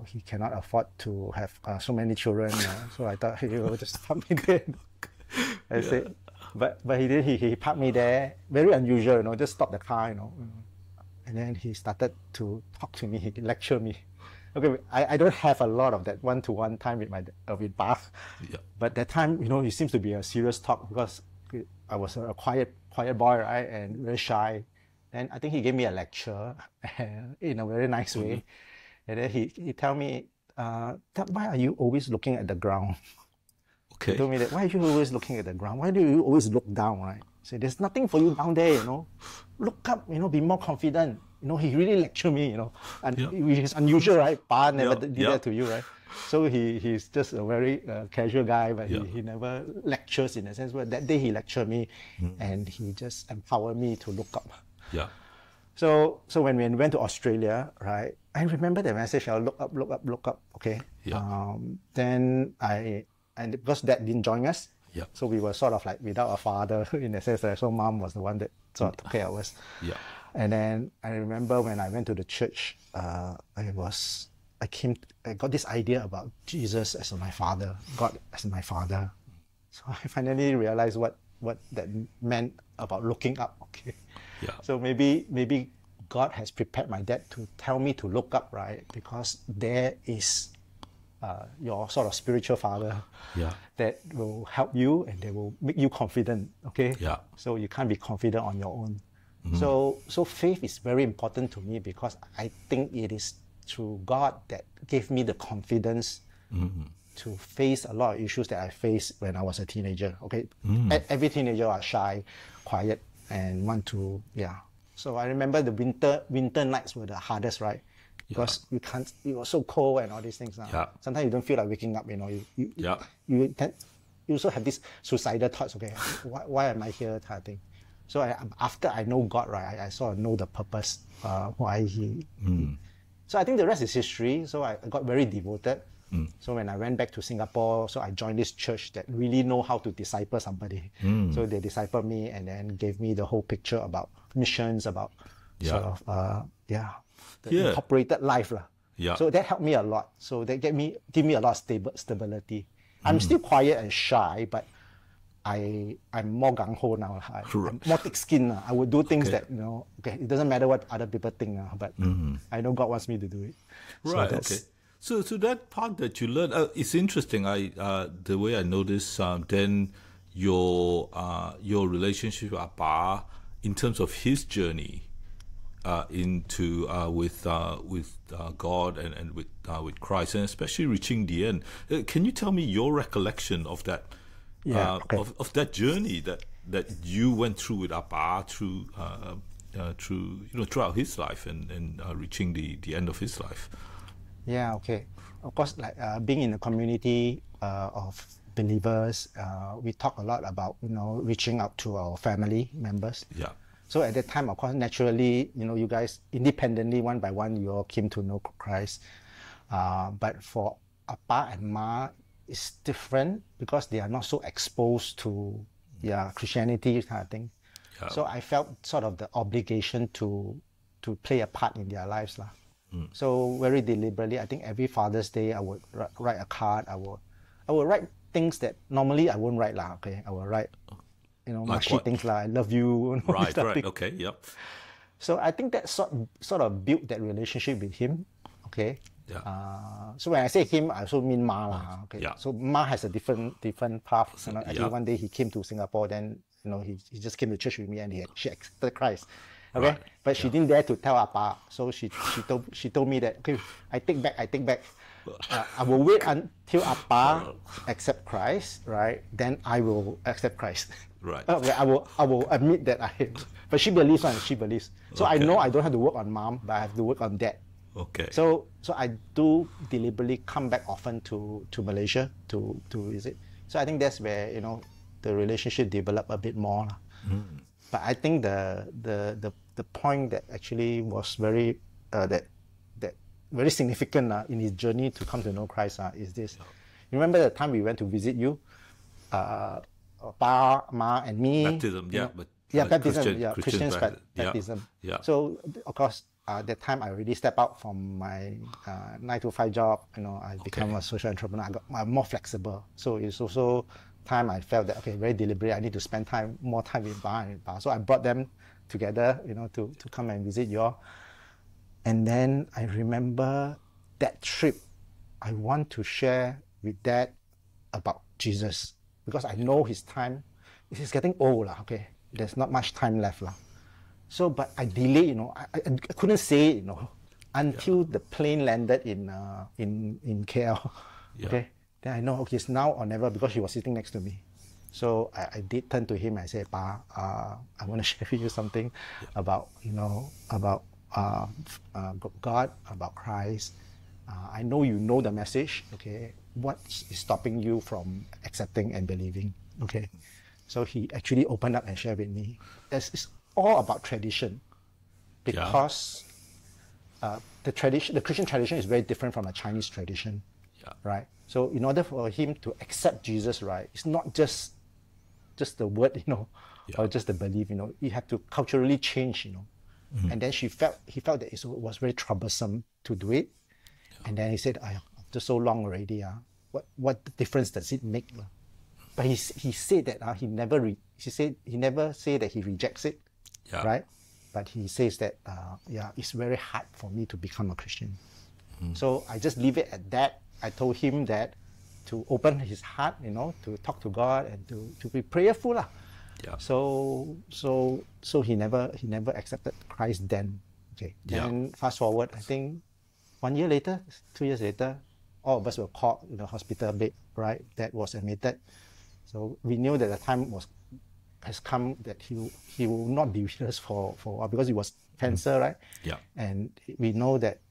Speaker 2: he cannot afford to have so many children. So I thought he will just park me there. I said, but he did. He parked me there. Very unusual, just stop the car, And then he started to talk to me. He lectured me. Okay, I don't have a lot of that one-to-one time with Bach.
Speaker 1: Yeah.
Speaker 2: But that time, it seems to be a serious talk because I was a quiet boy, right, and very shy. And I think he gave me a lecture in a very nice way. And then he tell me, why are you always looking at the ground?
Speaker 1: Okay.
Speaker 2: He told me that, why are you always looking at the ground? Why do you always look down, right? So there's nothing for you down there, Look up, be more confident. He really lectured me, and which is unusual, right? Pa never did that to you, right? So he's just a very casual guy, but he never lectures in a sense. But that day he lectured me, and he just empowered me to look up.
Speaker 1: Yeah.
Speaker 2: So when we went to Australia, right, I remember the message, look up, okay?
Speaker 1: Yeah.
Speaker 2: Then and because Dad didn't join us,
Speaker 1: Yeah.
Speaker 2: so we were sort of like without a father in a sense. So Mom was the one that sort of took care of us.
Speaker 1: Yeah.
Speaker 2: And then I remember when I went to the church, I got this idea about Jesus as my father, God as my father. So I finally realized what that meant about looking up, okay?
Speaker 1: Yeah.
Speaker 2: So maybe God has prepared my dad to tell me to look up, right? Because there is your sort of spiritual father that will help you and they will make you confident, okay?
Speaker 1: Yeah.
Speaker 2: So you can't be confident on your own. So faith is very important to me because I think it is through God that gave me the confidence to face a lot of issues that I faced when I was a teenager, okay? Every teenager are shy, quiet, and want to, So I remember the winter nights were the hardest, right? Because it was so cold and all these things. Sometimes you don't feel like waking up, You also have these suicidal thoughts, okay? Why am I here, type of thing. So after I know God, right, I sort of know the purpose why he. So I think the rest is history. So I got very devoted. So when I went back to Singapore, so I joined this church that really know how to disciple somebody. So they discipled me and then gave me the whole picture about missions, about sort of incorporated life. So that helped me a lot. So that give me a lot of stability. I'm still quiet and shy, but I'm more gung-ho now. I'm more thick-skinned. I would do things that, it doesn't matter what other people think, but I know God wants me to do it.
Speaker 1: Right, okay. So that part that you learned, it's interesting. The way I noticed, then your relationship with Appa, in terms of his journey into with God and with Christ, and especially reaching the end. Can you tell me your recollection of that? Of that journey that you went through with Appa throughout his life and reaching the end of his life.
Speaker 2: Yeah, okay. Of course, like being in a community of believers, we talk a lot about reaching out to our family members.
Speaker 1: Yeah.
Speaker 2: So at that time, of course, naturally, you guys independently, one by one, you all came to know Christ. But for Appa and Ma, it's different because they are not so exposed to Christianity kind of thing.
Speaker 1: Yeah.
Speaker 2: So I felt sort of the obligation to play a part in their lives lah. So very deliberately, I think every Father's Day I would write a card. I would write things that normally I wouldn't write lah. Okay, I would write
Speaker 1: Like
Speaker 2: mushy
Speaker 1: what?
Speaker 2: things like I love you.
Speaker 1: Right, right, okay, yep.
Speaker 2: So I think that sort of built that relationship with him. Okay.
Speaker 1: Yeah.
Speaker 2: So when I say him, I also mean Ma lah. Okay.
Speaker 1: Yeah.
Speaker 2: So Ma has a different path. Actually,
Speaker 1: Yeah.
Speaker 2: one day he came to Singapore. Then he just came to church with me, and she accepted Christ. Okay.
Speaker 1: Right.
Speaker 2: But she didn't dare to tell Appa. So she told me that, okay, I take back. I will wait until Appa accept Christ, right? Then I will accept Christ.
Speaker 1: Right.
Speaker 2: I will admit that but she believes. So I
Speaker 1: Okay.
Speaker 2: know I don't have to work on mom, but I have to work on dad.
Speaker 1: Okay.
Speaker 2: So I do deliberately come back often to Malaysia to visit. So I think that's where the relationship developed a bit more. But I think the point that actually was very that very significant in his journey to come to know Christ is this. You remember the time we went to visit you, Pa, Ma, and me.
Speaker 1: Baptism, yeah, but
Speaker 2: baptism,
Speaker 1: Christian
Speaker 2: baptism.
Speaker 1: Yeah.
Speaker 2: So of course, that time I already stepped out from my 9 to 5 job. I become a social entrepreneur. I'm more flexible. So it's also time I felt that very deliberate. I need to spend more time with Pa and Pa. So I brought them together, to come and visit you all. And then I remember that trip. I want to share with Dad about Jesus because I know his time. He's getting old, okay. There's not much time left, lah. So, but I delayed, I couldn't say it, until the plane landed in KL.
Speaker 1: Yeah.
Speaker 2: Okay. Then I know, okay, it's now or never because he was sitting next to me. So I did turn to him and I said, Pa, I want to share with you something about, about God, about Christ. I know you know the message, okay? What is stopping you from accepting and believing, okay? So he actually opened up and shared with me. It's all about tradition because the Christian tradition is very different from a Chinese tradition, right? So in order for him to accept Jesus, right, it's not just the word, or just the belief, you have to culturally change, And then he felt that it was very troublesome to do it. And then he said, after so long already, what difference does it make? But he said that he never say that he rejects it, right? But he says that it's very hard for me to become a Christian. So I just leave it at that. I told him that to open his heart, to talk to God and to be prayerful lah.
Speaker 1: Yeah.
Speaker 2: So he never accepted Christ then. Okay. Then fast forward, I think 1 year later, 2 years later, all of us were called in the hospital bed, right? That was admitted. So we knew that the time has come that he will not be with us for a while because it was cancer, right?
Speaker 1: Yeah.
Speaker 2: And we know that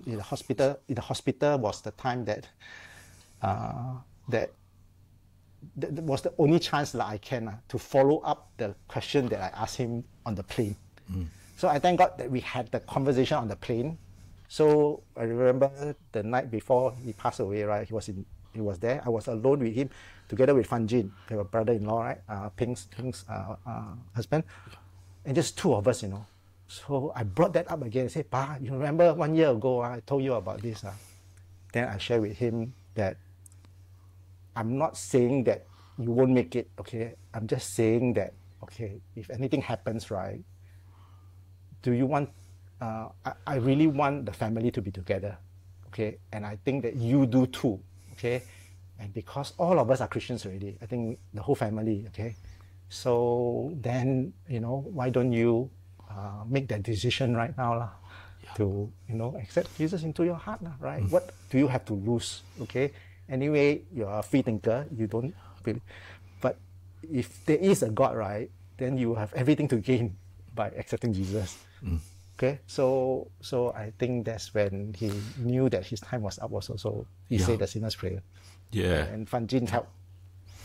Speaker 2: in the hospital was the time that was the only chance that I can to follow up the question that I asked him on the plane. So I thank God that we had the conversation on the plane. So I remember the night before he passed away, right? He was there. I was alone with him, together with Fan Jin, her brother-in-law, right? Pink's husband, and just two of us, So I brought that up again. I said, Pa, you remember 1 year ago, I told you about this. Then I shared with him that I'm not saying that you won't make it, okay? I'm just saying that, okay, if anything happens, right, do you want, I really want the family to be together, okay? And I think that you do too, okay? And because all of us are Christians already, I think the whole family, okay? So then, why don't you make that decision right now lah, to, accept Jesus into your heart, lah, right? What do you have to lose, okay? Anyway, you're a free thinker, you don't believe. But if there is a God, right, then you have everything to gain by accepting Jesus. Okay, so I think that's when he knew that his time was up also. So he said the sinner's prayer. Yeah. And Fan Jin helped.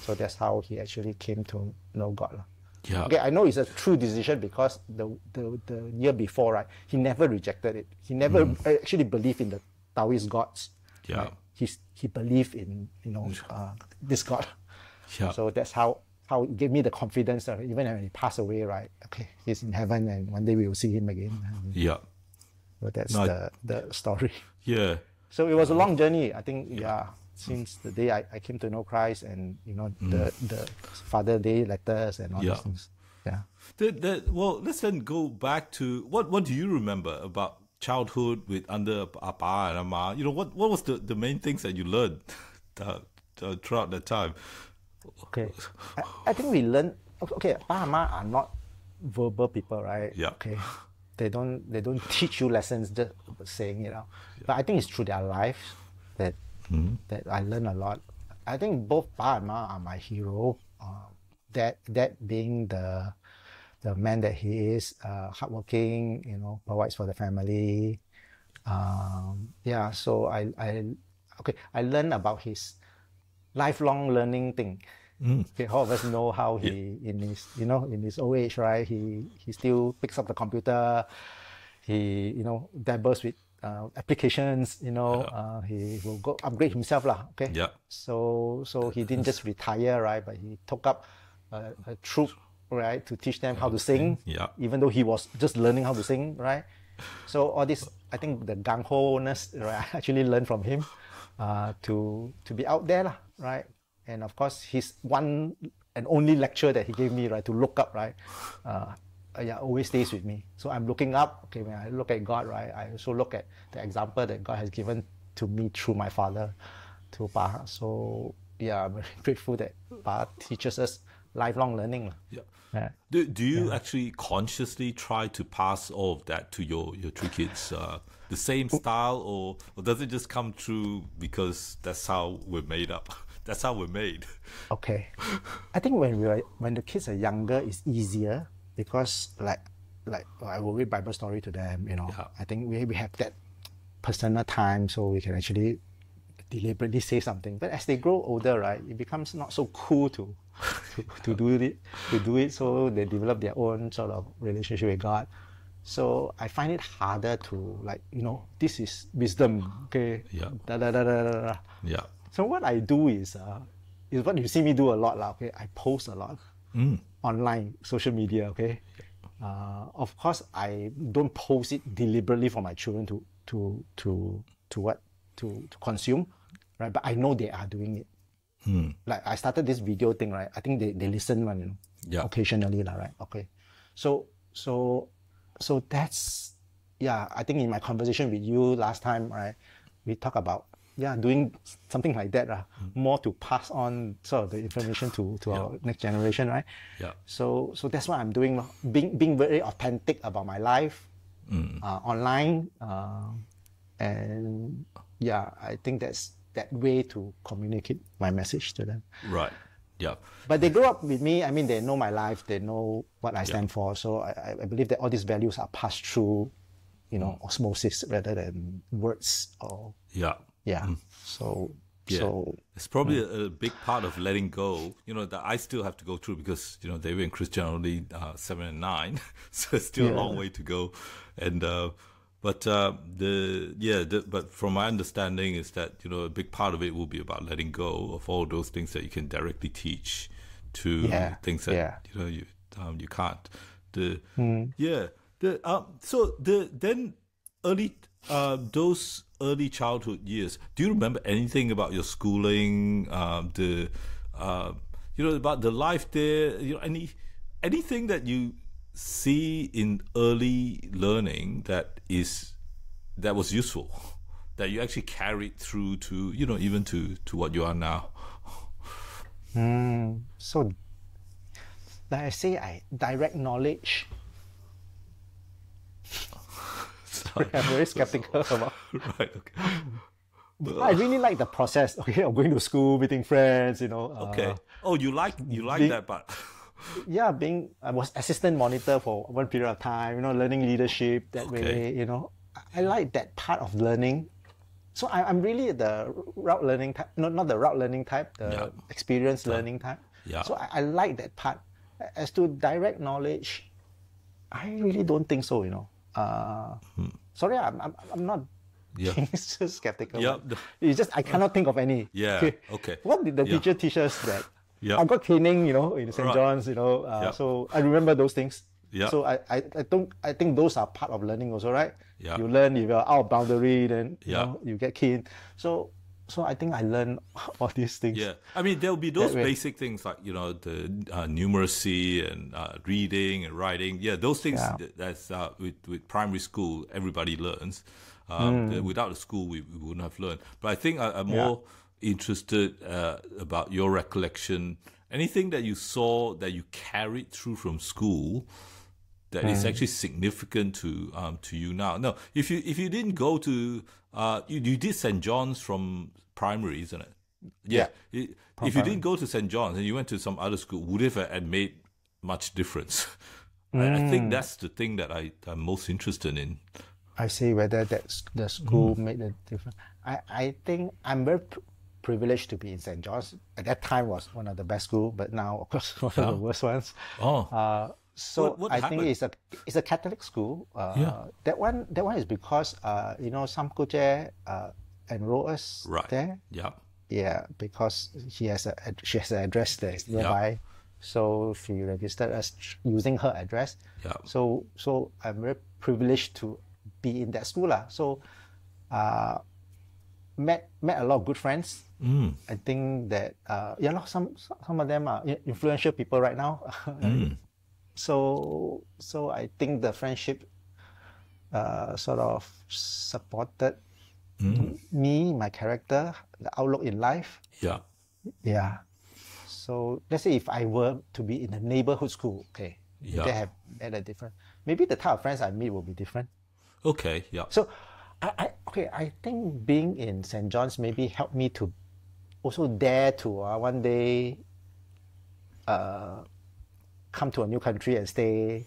Speaker 2: So that's how he actually came to know God.
Speaker 1: Yeah.
Speaker 2: Okay, I know it's a true decision because the year before, right, he never rejected it. He never actually believed in the Taoist gods.
Speaker 1: Yeah.
Speaker 2: Right? He believed in this God.
Speaker 1: Yeah.
Speaker 2: So that's how it gave me the confidence that even when he passed away, right? Okay, he's in heaven, and one day we will see him again.
Speaker 1: Yeah.
Speaker 2: So that's
Speaker 1: No,
Speaker 2: the story.
Speaker 1: Yeah.
Speaker 2: So it was a long journey. I think, since the day I came to know Christ, and the Father Day letters and all these things. Yeah.
Speaker 1: Well, let's then go back to what do you remember about childhood with under Appa and Amma? What was the main things that you learned throughout that time?
Speaker 2: Okay. I think we learn. Okay, Pa and Ma are not verbal people, right?
Speaker 1: Yeah.
Speaker 2: Okay. They don't teach you lessons just saying it out. But I think it's through their lives that I learn a lot. I think both Pa and Ma are my hero. That being the man that he is, hardworking, provides for the family. So I learned about his lifelong learning thing. Okay, all of us know how he in his old age, right? He still picks up the computer. He dabbles with applications. He will go upgrade himself lah. Okay.
Speaker 1: Yeah.
Speaker 2: So he didn't just retire, right? But he took up a troop, right, to teach them how to sing.
Speaker 1: Yeah.
Speaker 2: Even though he was just learning how to sing, right? So all this, I think the gung ho-ness, right, I actually learned from him, to be out there lah, right? And of course, his one and only lecture that he gave me, right, to look up, right, always stays with me. So I'm looking up. Okay, when I look at God, right, I also look at the example that God has given to me through my father, to Pa. So I'm very grateful that Pa teaches us lifelong learning.
Speaker 1: Yeah. Do you actually consciously try to pass all of that to your three kids? The same style, or does it just come through because that's how we're made up? That's how we're made.
Speaker 2: Okay. I think when the kids are younger, it's easier because like I will read Bible story to them. I think we have that personal time, so we can actually deliberately say something. But as they grow older, right, it becomes not so cool to do it. So they develop their own sort of relationship with God. So I find it harder to this is wisdom. Okay.
Speaker 1: Yeah. Yeah.
Speaker 2: So what I do is what you see me do a lot lah. Okay, I post a lot online, social media. Okay, of course I don't post it deliberately for my children to consume, right? But I know they are doing it. Like I started this video thing, right? I think they listen occasionally lah, right? Okay, so that's I think in my conversation with you last time, right, we talk about doing something like that, more to pass on sort of the information to our next generation, right?
Speaker 1: Yeah.
Speaker 2: So that's what I'm doing, being very authentic about my life online, and I think that's that way to communicate my message to them.
Speaker 1: Right. Yeah.
Speaker 2: But they grow up with me. I mean, they know my life. They know what I stand for. So I believe that all these values are passed through, osmosis rather than words or.
Speaker 1: Yeah.
Speaker 2: Yeah. So
Speaker 1: it's probably a big part of letting go, that I still have to go through because, David and Christian are only 7 and 9. So it's still a long way to go. And, but from my understanding is that, a big part of it will be about letting go of all those things that you can directly teach to things that, you can't. Then those early childhood years, do you remember anything about your schooling, about the life there, anything that you see in early learning that was useful, that you actually carried through to, even to what you are now?
Speaker 2: So like I say, direct knowledge. I'm very skeptical about.
Speaker 1: Right. Okay.
Speaker 2: I really like the process. Okay, of going to school, meeting friends.
Speaker 1: Okay. You like that part.
Speaker 2: I was assistant monitor for one period of time. Learning leadership that way. I like that part of learning. So I'm really the route learning type. Not the route learning type. The experience learning type.
Speaker 1: Yeah.
Speaker 2: So I like that part. As to direct knowledge, I really don't think so, Sorry, I'm not
Speaker 1: Yeah.
Speaker 2: being so skeptical.
Speaker 1: Yeah.
Speaker 2: But it's just I cannot think of any.
Speaker 1: Yeah. Okay.
Speaker 2: What did the
Speaker 1: Yeah.
Speaker 2: teacher teach us that?
Speaker 1: Yeah.
Speaker 2: I got caning, in St.
Speaker 1: Right.
Speaker 2: John's,
Speaker 1: Yeah.
Speaker 2: so I remember those things.
Speaker 1: Yeah.
Speaker 2: So I think those are part of learning also, right?
Speaker 1: Yeah.
Speaker 2: You learn, if you're out of boundary, then
Speaker 1: Yeah.
Speaker 2: you get keen. So I think I learned all these things.
Speaker 1: Yeah, I mean there'll be those
Speaker 2: way.
Speaker 1: basic things like the numeracy and reading and writing. Yeah, those things that's with primary school everybody learns. Without the school we wouldn't have learned. But I think I'm more interested about your recollection. Anything that you saw that you carried through from school that is actually significant to you now. No, if you didn't go to you did St. John's from primary, isn't it? Yeah. If you didn't go to St. John's and you went to some other school, would it have made much difference? I think that's the thing that I'm most interested in.
Speaker 2: I see whether the school made a difference. I think I'm very privileged to be in St. John's. At that time was one of the best schools, but now of course one of the worst ones. So
Speaker 1: What
Speaker 2: I
Speaker 1: happened?
Speaker 2: think it's a Catholic school. That one is because Sam Kuche enrolled us there.
Speaker 1: Yeah.
Speaker 2: Yeah, because she has an address there nearby. So she registered us using her address.
Speaker 1: Yeah.
Speaker 2: So I'm very privileged to be in that school lah. So met a lot of good friends. I think that some of them are influential people right now. So I think the friendship sort of supported me, my character, the outlook in life.
Speaker 1: Yeah.
Speaker 2: Yeah. So let's say if I were to be in a neighborhood school, okay, they have made a difference. Maybe the type of friends I meet will be different.
Speaker 1: Okay. Yeah.
Speaker 2: So I think being in St. John's maybe helped me to also dare to one day come to a new country and stay,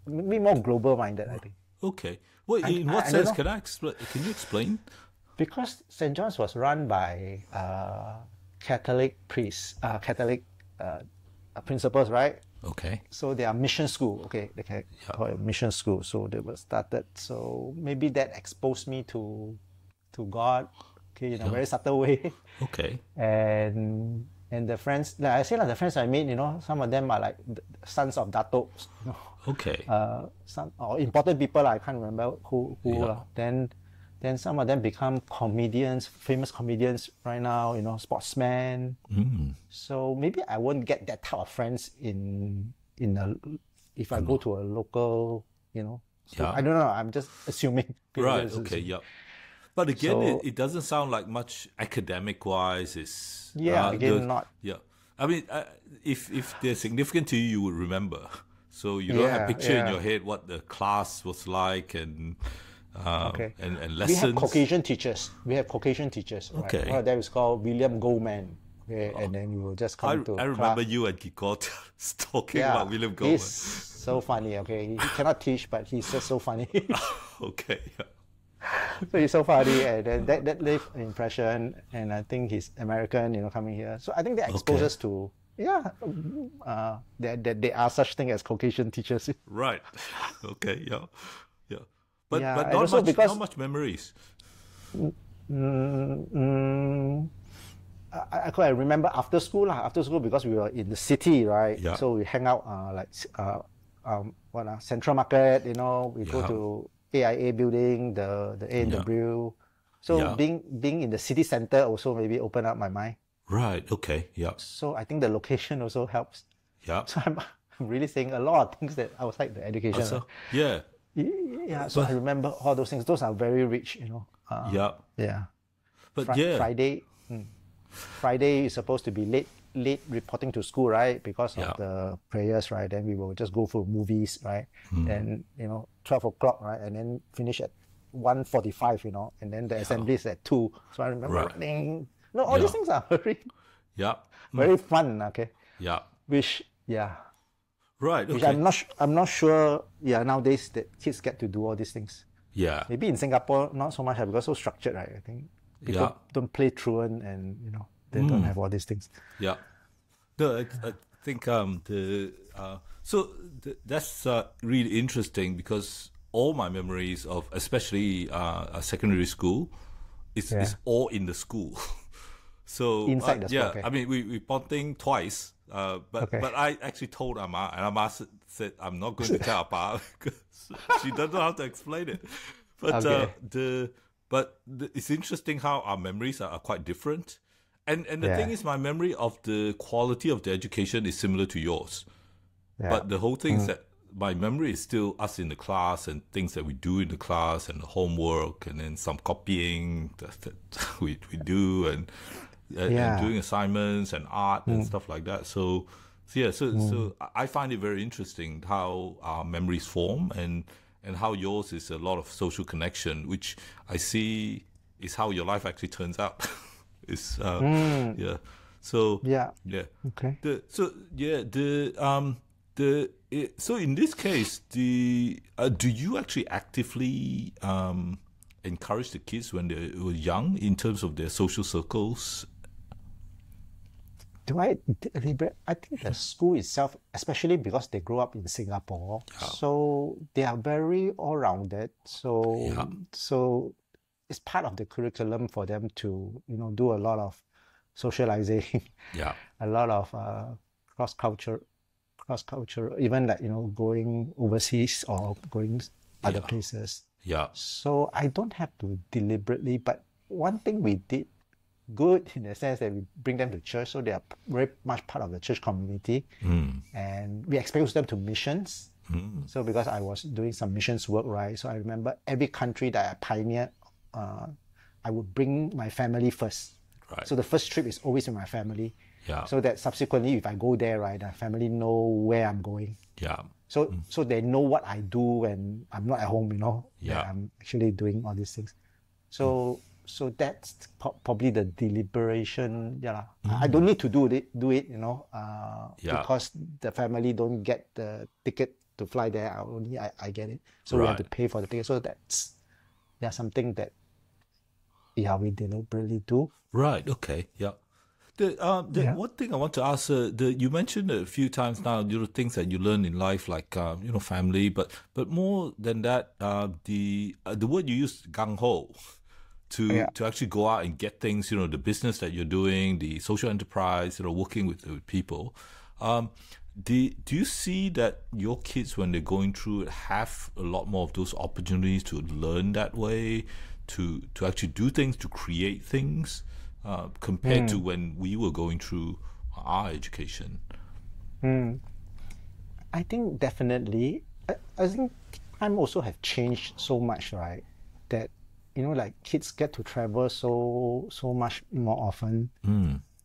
Speaker 2: be more global minded, I think.
Speaker 1: Okay. Well, in what sense? Can you explain?
Speaker 2: Because St. John's was run by Catholic priests, Catholic principals, right?
Speaker 1: Okay.
Speaker 2: So they are mission school, okay? They can call it mission school. So they were started. So maybe that exposed me to God, okay, in a very subtle way.
Speaker 1: Okay.
Speaker 2: And the friends, like I say, the friends I meet, some of them are like the sons of Dato.
Speaker 1: Okay.
Speaker 2: Some or important people, I can't remember who. Then some of them become comedians, famous comedians right now. Sportsmen. So maybe I won't get that type of friends if I go to a local. So I don't know. I'm just assuming.
Speaker 1: Right. Okay. Yeah. But again, it doesn't sound like much academic-wise. It's
Speaker 2: not.
Speaker 1: Yeah. I mean, if they're significant to you, you would remember. So you don't have a picture in your head what the class was like and and lessons.
Speaker 2: We have Caucasian teachers. Right?
Speaker 1: Okay.
Speaker 2: One of them is called William Goldman. Okay, and then you will just come to
Speaker 1: I remember you and Gikot talking about William Goldman.
Speaker 2: He's so funny. Okay, he cannot teach, but he's just so funny.
Speaker 1: Okay. Yeah.
Speaker 2: So he's so funny, and then that left an impression. And I think he's American, coming here. So I think that exposes us to that there are such things as Caucasian teachers.
Speaker 1: Right. Okay. Yeah. Yeah. But not much memories.
Speaker 2: I remember after school because we were in the city, right?
Speaker 1: Yeah.
Speaker 2: So we hang out Central Market. We go to AIA building, the A&W. So being in the city center also maybe opened up my mind.
Speaker 1: Right. Okay. Yeah.
Speaker 2: So I think the location also helps.
Speaker 1: Yeah.
Speaker 2: So I'm really saying a lot of things that outside the education.
Speaker 1: Also, yeah.
Speaker 2: Yeah. So I remember all those things. Those are very rich.
Speaker 1: Yeah.
Speaker 2: Yeah.
Speaker 1: But
Speaker 2: Friday is supposed to be late reporting to school, right? Because of the prayers, right? Then we will just go for movies, right? Then 12 o'clock, right? And then finish at 1:45, and then the assembly is at 2. So I remember running. All these things are very fun. Okay.
Speaker 1: Yeah. Right. Okay.
Speaker 2: Which I'm not sure. Yeah. Nowadays that kids get to do all these things.
Speaker 1: Yeah.
Speaker 2: Maybe in Singapore not so much because so structured, right? I think people don't play truant and they don't have all these things.
Speaker 1: Yeah. No, think that's really interesting because all my memories of especially secondary school is
Speaker 2: Yeah.
Speaker 1: all in the school. So
Speaker 2: Inside the school,
Speaker 1: yeah,
Speaker 2: okay.
Speaker 1: I mean we bonding twice,
Speaker 2: Okay.
Speaker 1: but I actually told Amma, and Amma said I'm not going to tell Appa because she doesn't know how to explain it. But
Speaker 2: Okay.
Speaker 1: it's interesting how our memories are quite different. And the thing
Speaker 2: Yeah.
Speaker 1: is, my memory of the quality of the education is similar to yours.
Speaker 2: Yeah.
Speaker 1: But the whole thing is that my memory is still us in the class and things that we do in the class and the homework and then some copying that we do and
Speaker 2: Yeah.
Speaker 1: doing assignments and art and stuff like that. So yeah, so I find it very interesting how our memories form and how yours is a lot of social connection, which I see is how your life actually turns out. It's
Speaker 2: Mm.
Speaker 1: yeah. So
Speaker 2: Yeah.
Speaker 1: yeah.
Speaker 2: Okay.
Speaker 1: So in this case, do you actually actively encourage the kids when they were young in terms of their social circles?
Speaker 2: Do I deliberate? I think the school itself, especially because they grew up in Singapore,
Speaker 1: Yeah,
Speaker 2: so they are very all-rounded.
Speaker 1: yeah,
Speaker 2: So it's part of the curriculum for them to, do a lot of socializing,
Speaker 1: yeah,
Speaker 2: a lot of cross culture, even like, going overseas or going other
Speaker 1: yeah,
Speaker 2: places.
Speaker 1: yeah.
Speaker 2: So I don't have to deliberately, but one thing we did good in the sense that we bring them to church, so they are very much part of the church community, and we expose them to missions. So because I was doing some missions work, right? So I remember every country that I pioneered, uh, I would bring my family first.
Speaker 1: Right.
Speaker 2: So the first trip is always with my family,
Speaker 1: Yeah,
Speaker 2: so that subsequently, if I go there, right, the family know where I'm going.
Speaker 1: yeah,
Speaker 2: So they know what I do when I'm not at home, that
Speaker 1: yeah,
Speaker 2: I'm actually doing all these things. So that's probably the deliberation. Yeah, lah. I don't need to do it,
Speaker 1: yeah.
Speaker 2: because the family don't get the ticket to fly there. I get it. So we have to
Speaker 1: Right.
Speaker 2: pay for the ticket. So that's something that, yeah, we deliberately do.
Speaker 1: Right. Okay. Yeah. The
Speaker 2: Yeah.
Speaker 1: one thing I want to ask, you mentioned a few times now, things that you learn in life, like family, but more than that, the word you used, gung ho, to
Speaker 2: Yeah.
Speaker 1: actually go out and get things, the business that you're doing, the social enterprise, working with people. Do you see that your kids, when they're going through it, have a lot more of those opportunities to learn that way, to actually do things, to create things, compared to when we were going through our education?
Speaker 2: I think definitely. I think time also have changed so much, right? That, like kids get to travel so much more often.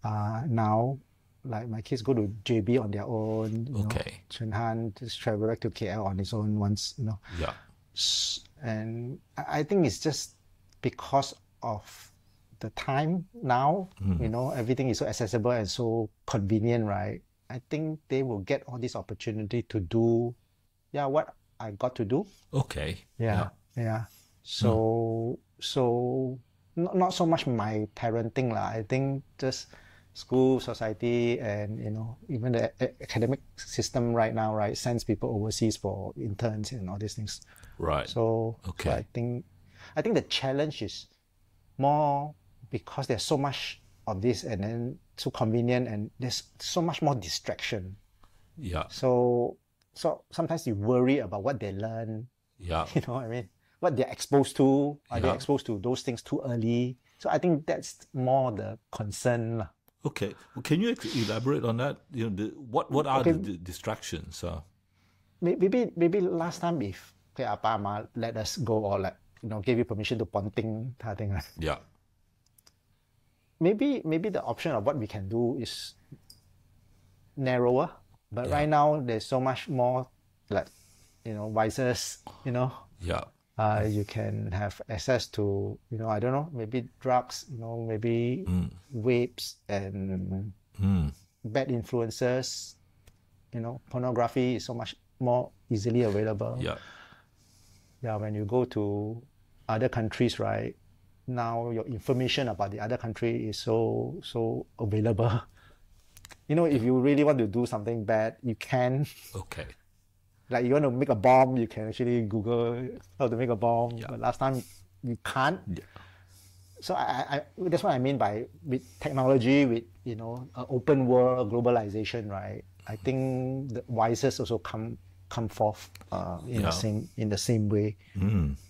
Speaker 2: Now, like my kids go to JB on their own.
Speaker 1: Okay.
Speaker 2: Chun Han just travel back to KL on his own once.
Speaker 1: Yeah.
Speaker 2: And I think it's just because of the time now. Everything is so accessible and so convenient, right? I think they will get all this opportunity to do, yeah, what I got to do.
Speaker 1: Okay. Yeah.
Speaker 2: Yeah, yeah. So not so much my parenting lah. I think just school, society, and even the academic system right now, right, sends people overseas for interns and all these things.
Speaker 1: Right.
Speaker 2: So I
Speaker 1: Okay.
Speaker 2: think the challenge is more because there's so much of this and then so convenient and there's so much more distraction.
Speaker 1: Yeah.
Speaker 2: So sometimes you worry about what they learn,
Speaker 1: Yeah.
Speaker 2: you know what I mean? What they're exposed to. Are they
Speaker 1: Yeah.
Speaker 2: exposed to those things too early? So I think that's more the concern lah.
Speaker 1: Okay. Well, can you elaborate on that? What are
Speaker 2: Okay,
Speaker 1: the distractions?
Speaker 2: maybe last time if okay, Appa Ma let us go or like give you permission to ponting kind of thing. Right?
Speaker 1: Yeah.
Speaker 2: Maybe the option of what we can do is narrower, but
Speaker 1: Yeah.
Speaker 2: right now there's so much more like vices.
Speaker 1: Yeah.
Speaker 2: You can have access to I don't know, maybe drugs, maybe vapes and bad influences. Pornography is so much more easily available.
Speaker 1: Yeah.
Speaker 2: Yeah, when you go to other countries, right? Now your information about the other country is so available. You know, if you really want to do something bad, you can.
Speaker 1: Okay.
Speaker 2: Like you want to make a bomb, you can actually Google how to make a bomb.
Speaker 1: Yeah.
Speaker 2: But last time you can't.
Speaker 1: Yeah.
Speaker 2: So that's what I mean by with technology, with open world globalization, right? I think the wisest also come forth in the same way.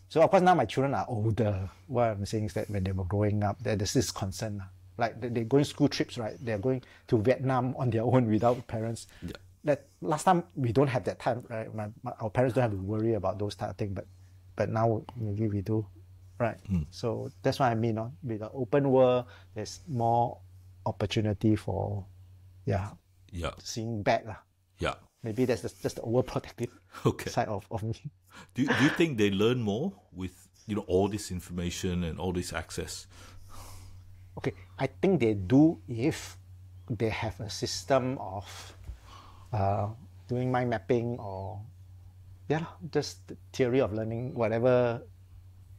Speaker 2: So of course now my children are older. What I'm saying is that when they were growing up, there's this concern. Like they're going school trips, right? They're going to Vietnam on their own without parents.
Speaker 1: Yeah.
Speaker 2: That last time we don't have that time, right? Our parents don't have to worry about those type of things, but now maybe we do. Right. So that's what I mean. With the open world, there's more opportunity for, seeing bad.
Speaker 1: Yeah.
Speaker 2: Maybe that's just the overprotective side of me.
Speaker 1: Do you think they learn more with all this information and all this access?
Speaker 2: Okay, I think they do if they have a system of doing mind mapping or just the theory of learning, whatever.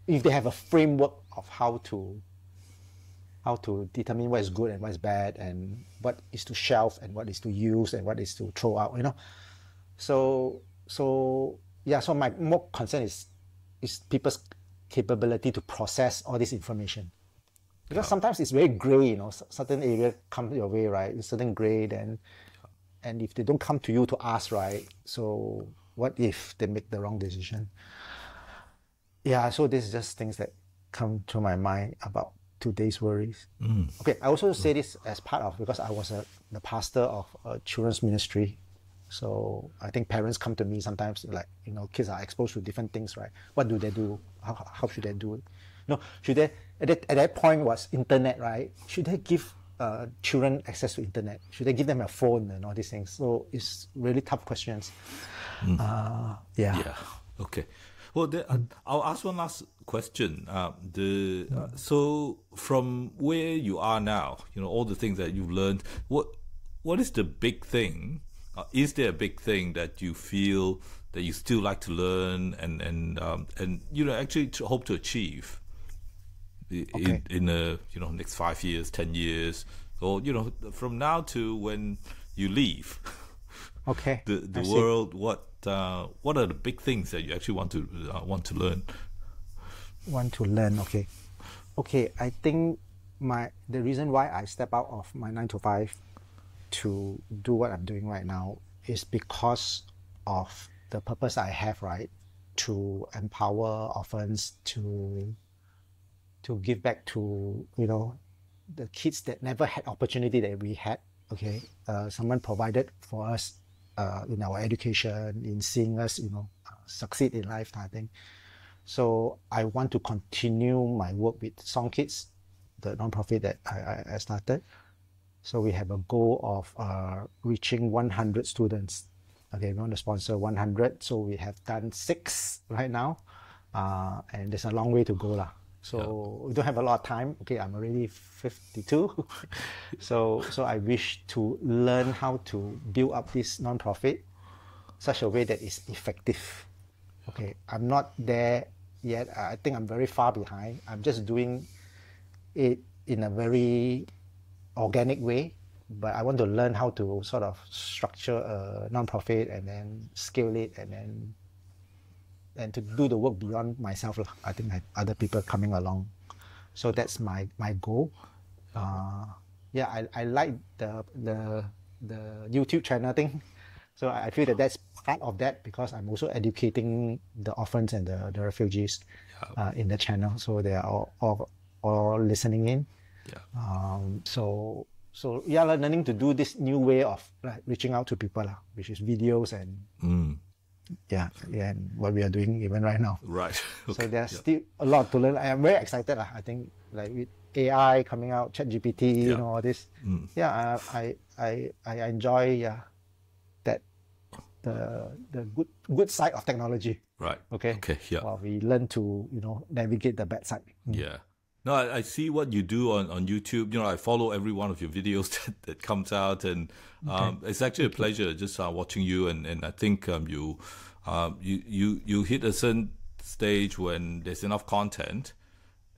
Speaker 2: If they have a framework of how to determine what is good and what is bad and what is to shelf and what is to use and what is to throw out, So my more concern is people's capability to process all this information. Because sometimes it's very gray, certain area come your way, right? It's certain gray, and if they don't come to you to ask, right? So what if they make the wrong decision? Yeah, so this is just things that come to my mind about today's worries. Okay, I also say this as part of, because I was the pastor of a children's ministry. So I think parents come to me sometimes like, kids are exposed to different things, right? What do they do? How should they do it? Should they, at that point was internet, right? Should they give children access to internet? Should they give them a phone and all these things? So it's really tough questions.
Speaker 1: Yeah. Okay. Well, I'll ask one last question. So from where you are now, all the things that you've learned, what is the big thing? Is there a big thing that you feel that you still like to learn and actually hope to achieve in the next 5 years, 10 years, or from now to when you leave?
Speaker 2: Okay.
Speaker 1: The world. What are the big things that you actually want to learn?
Speaker 2: Want to learn? Okay. I think the reason why I step out of my 9 to 5 to do what I'm doing right now is because of the purpose I have, right? To empower orphans, to give back to the kids that never had opportunity that we had. Okay, someone provided for us in our education, in seeing us succeed in life, I think. So I want to continue my work with Song Kids, the nonprofit that I started. So we have a goal of reaching 100 students. Okay, we want to sponsor 100. So we have done 6 right now, and there's a long way to go lah. So we don't have a lot of time. Okay, I'm already 52. So I wish to learn how to build up this nonprofit such a way that is effective. Okay, I'm not there yet. I think I'm very far behind. I'm just doing it in a very organic way, but I want to learn how to sort of structure a nonprofit and then scale it and to do the work beyond myself. I think I have other people coming along. So that's my goal. I like the YouTube channel thing. So I feel that that's part of that, because I'm also educating the orphans and the refugees in the channel. So they are all listening in. Learning to do this new way of reaching out to people, which is videos and and what we are doing even right now.
Speaker 1: Right. Okay.
Speaker 2: So there's still a lot to learn. I am very excited. I think like with AI coming out, ChatGPT, all this. I enjoy that the good side of technology.
Speaker 1: Right.
Speaker 2: Okay.
Speaker 1: Yeah.
Speaker 2: While we learn to navigate the bad side.
Speaker 1: Yeah. No, I see what you do on YouTube. I follow every one of your videos that comes out, and it's actually a pleasure just watching you. And I think you hit a certain stage when there's enough content,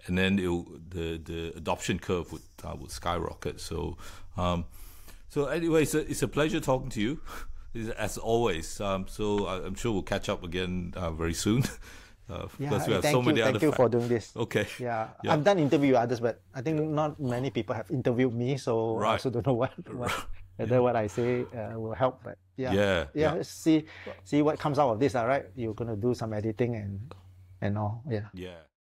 Speaker 1: and then the adoption curve would skyrocket. So So anyway, it's a pleasure talking to you, as always. So I'm sure we'll catch up again very soon, because we have so many other.
Speaker 2: Thank you for doing this.
Speaker 1: Okay.
Speaker 2: Yeah,
Speaker 1: Yeah.
Speaker 2: I've done interview others, but I think not many people have interviewed me, so I
Speaker 1: Right.
Speaker 2: also don't know whether what I say will help. But
Speaker 1: Yeah.
Speaker 2: let's see what comes out of this. All right, you're gonna do some editing and all. Yeah.
Speaker 1: Yeah.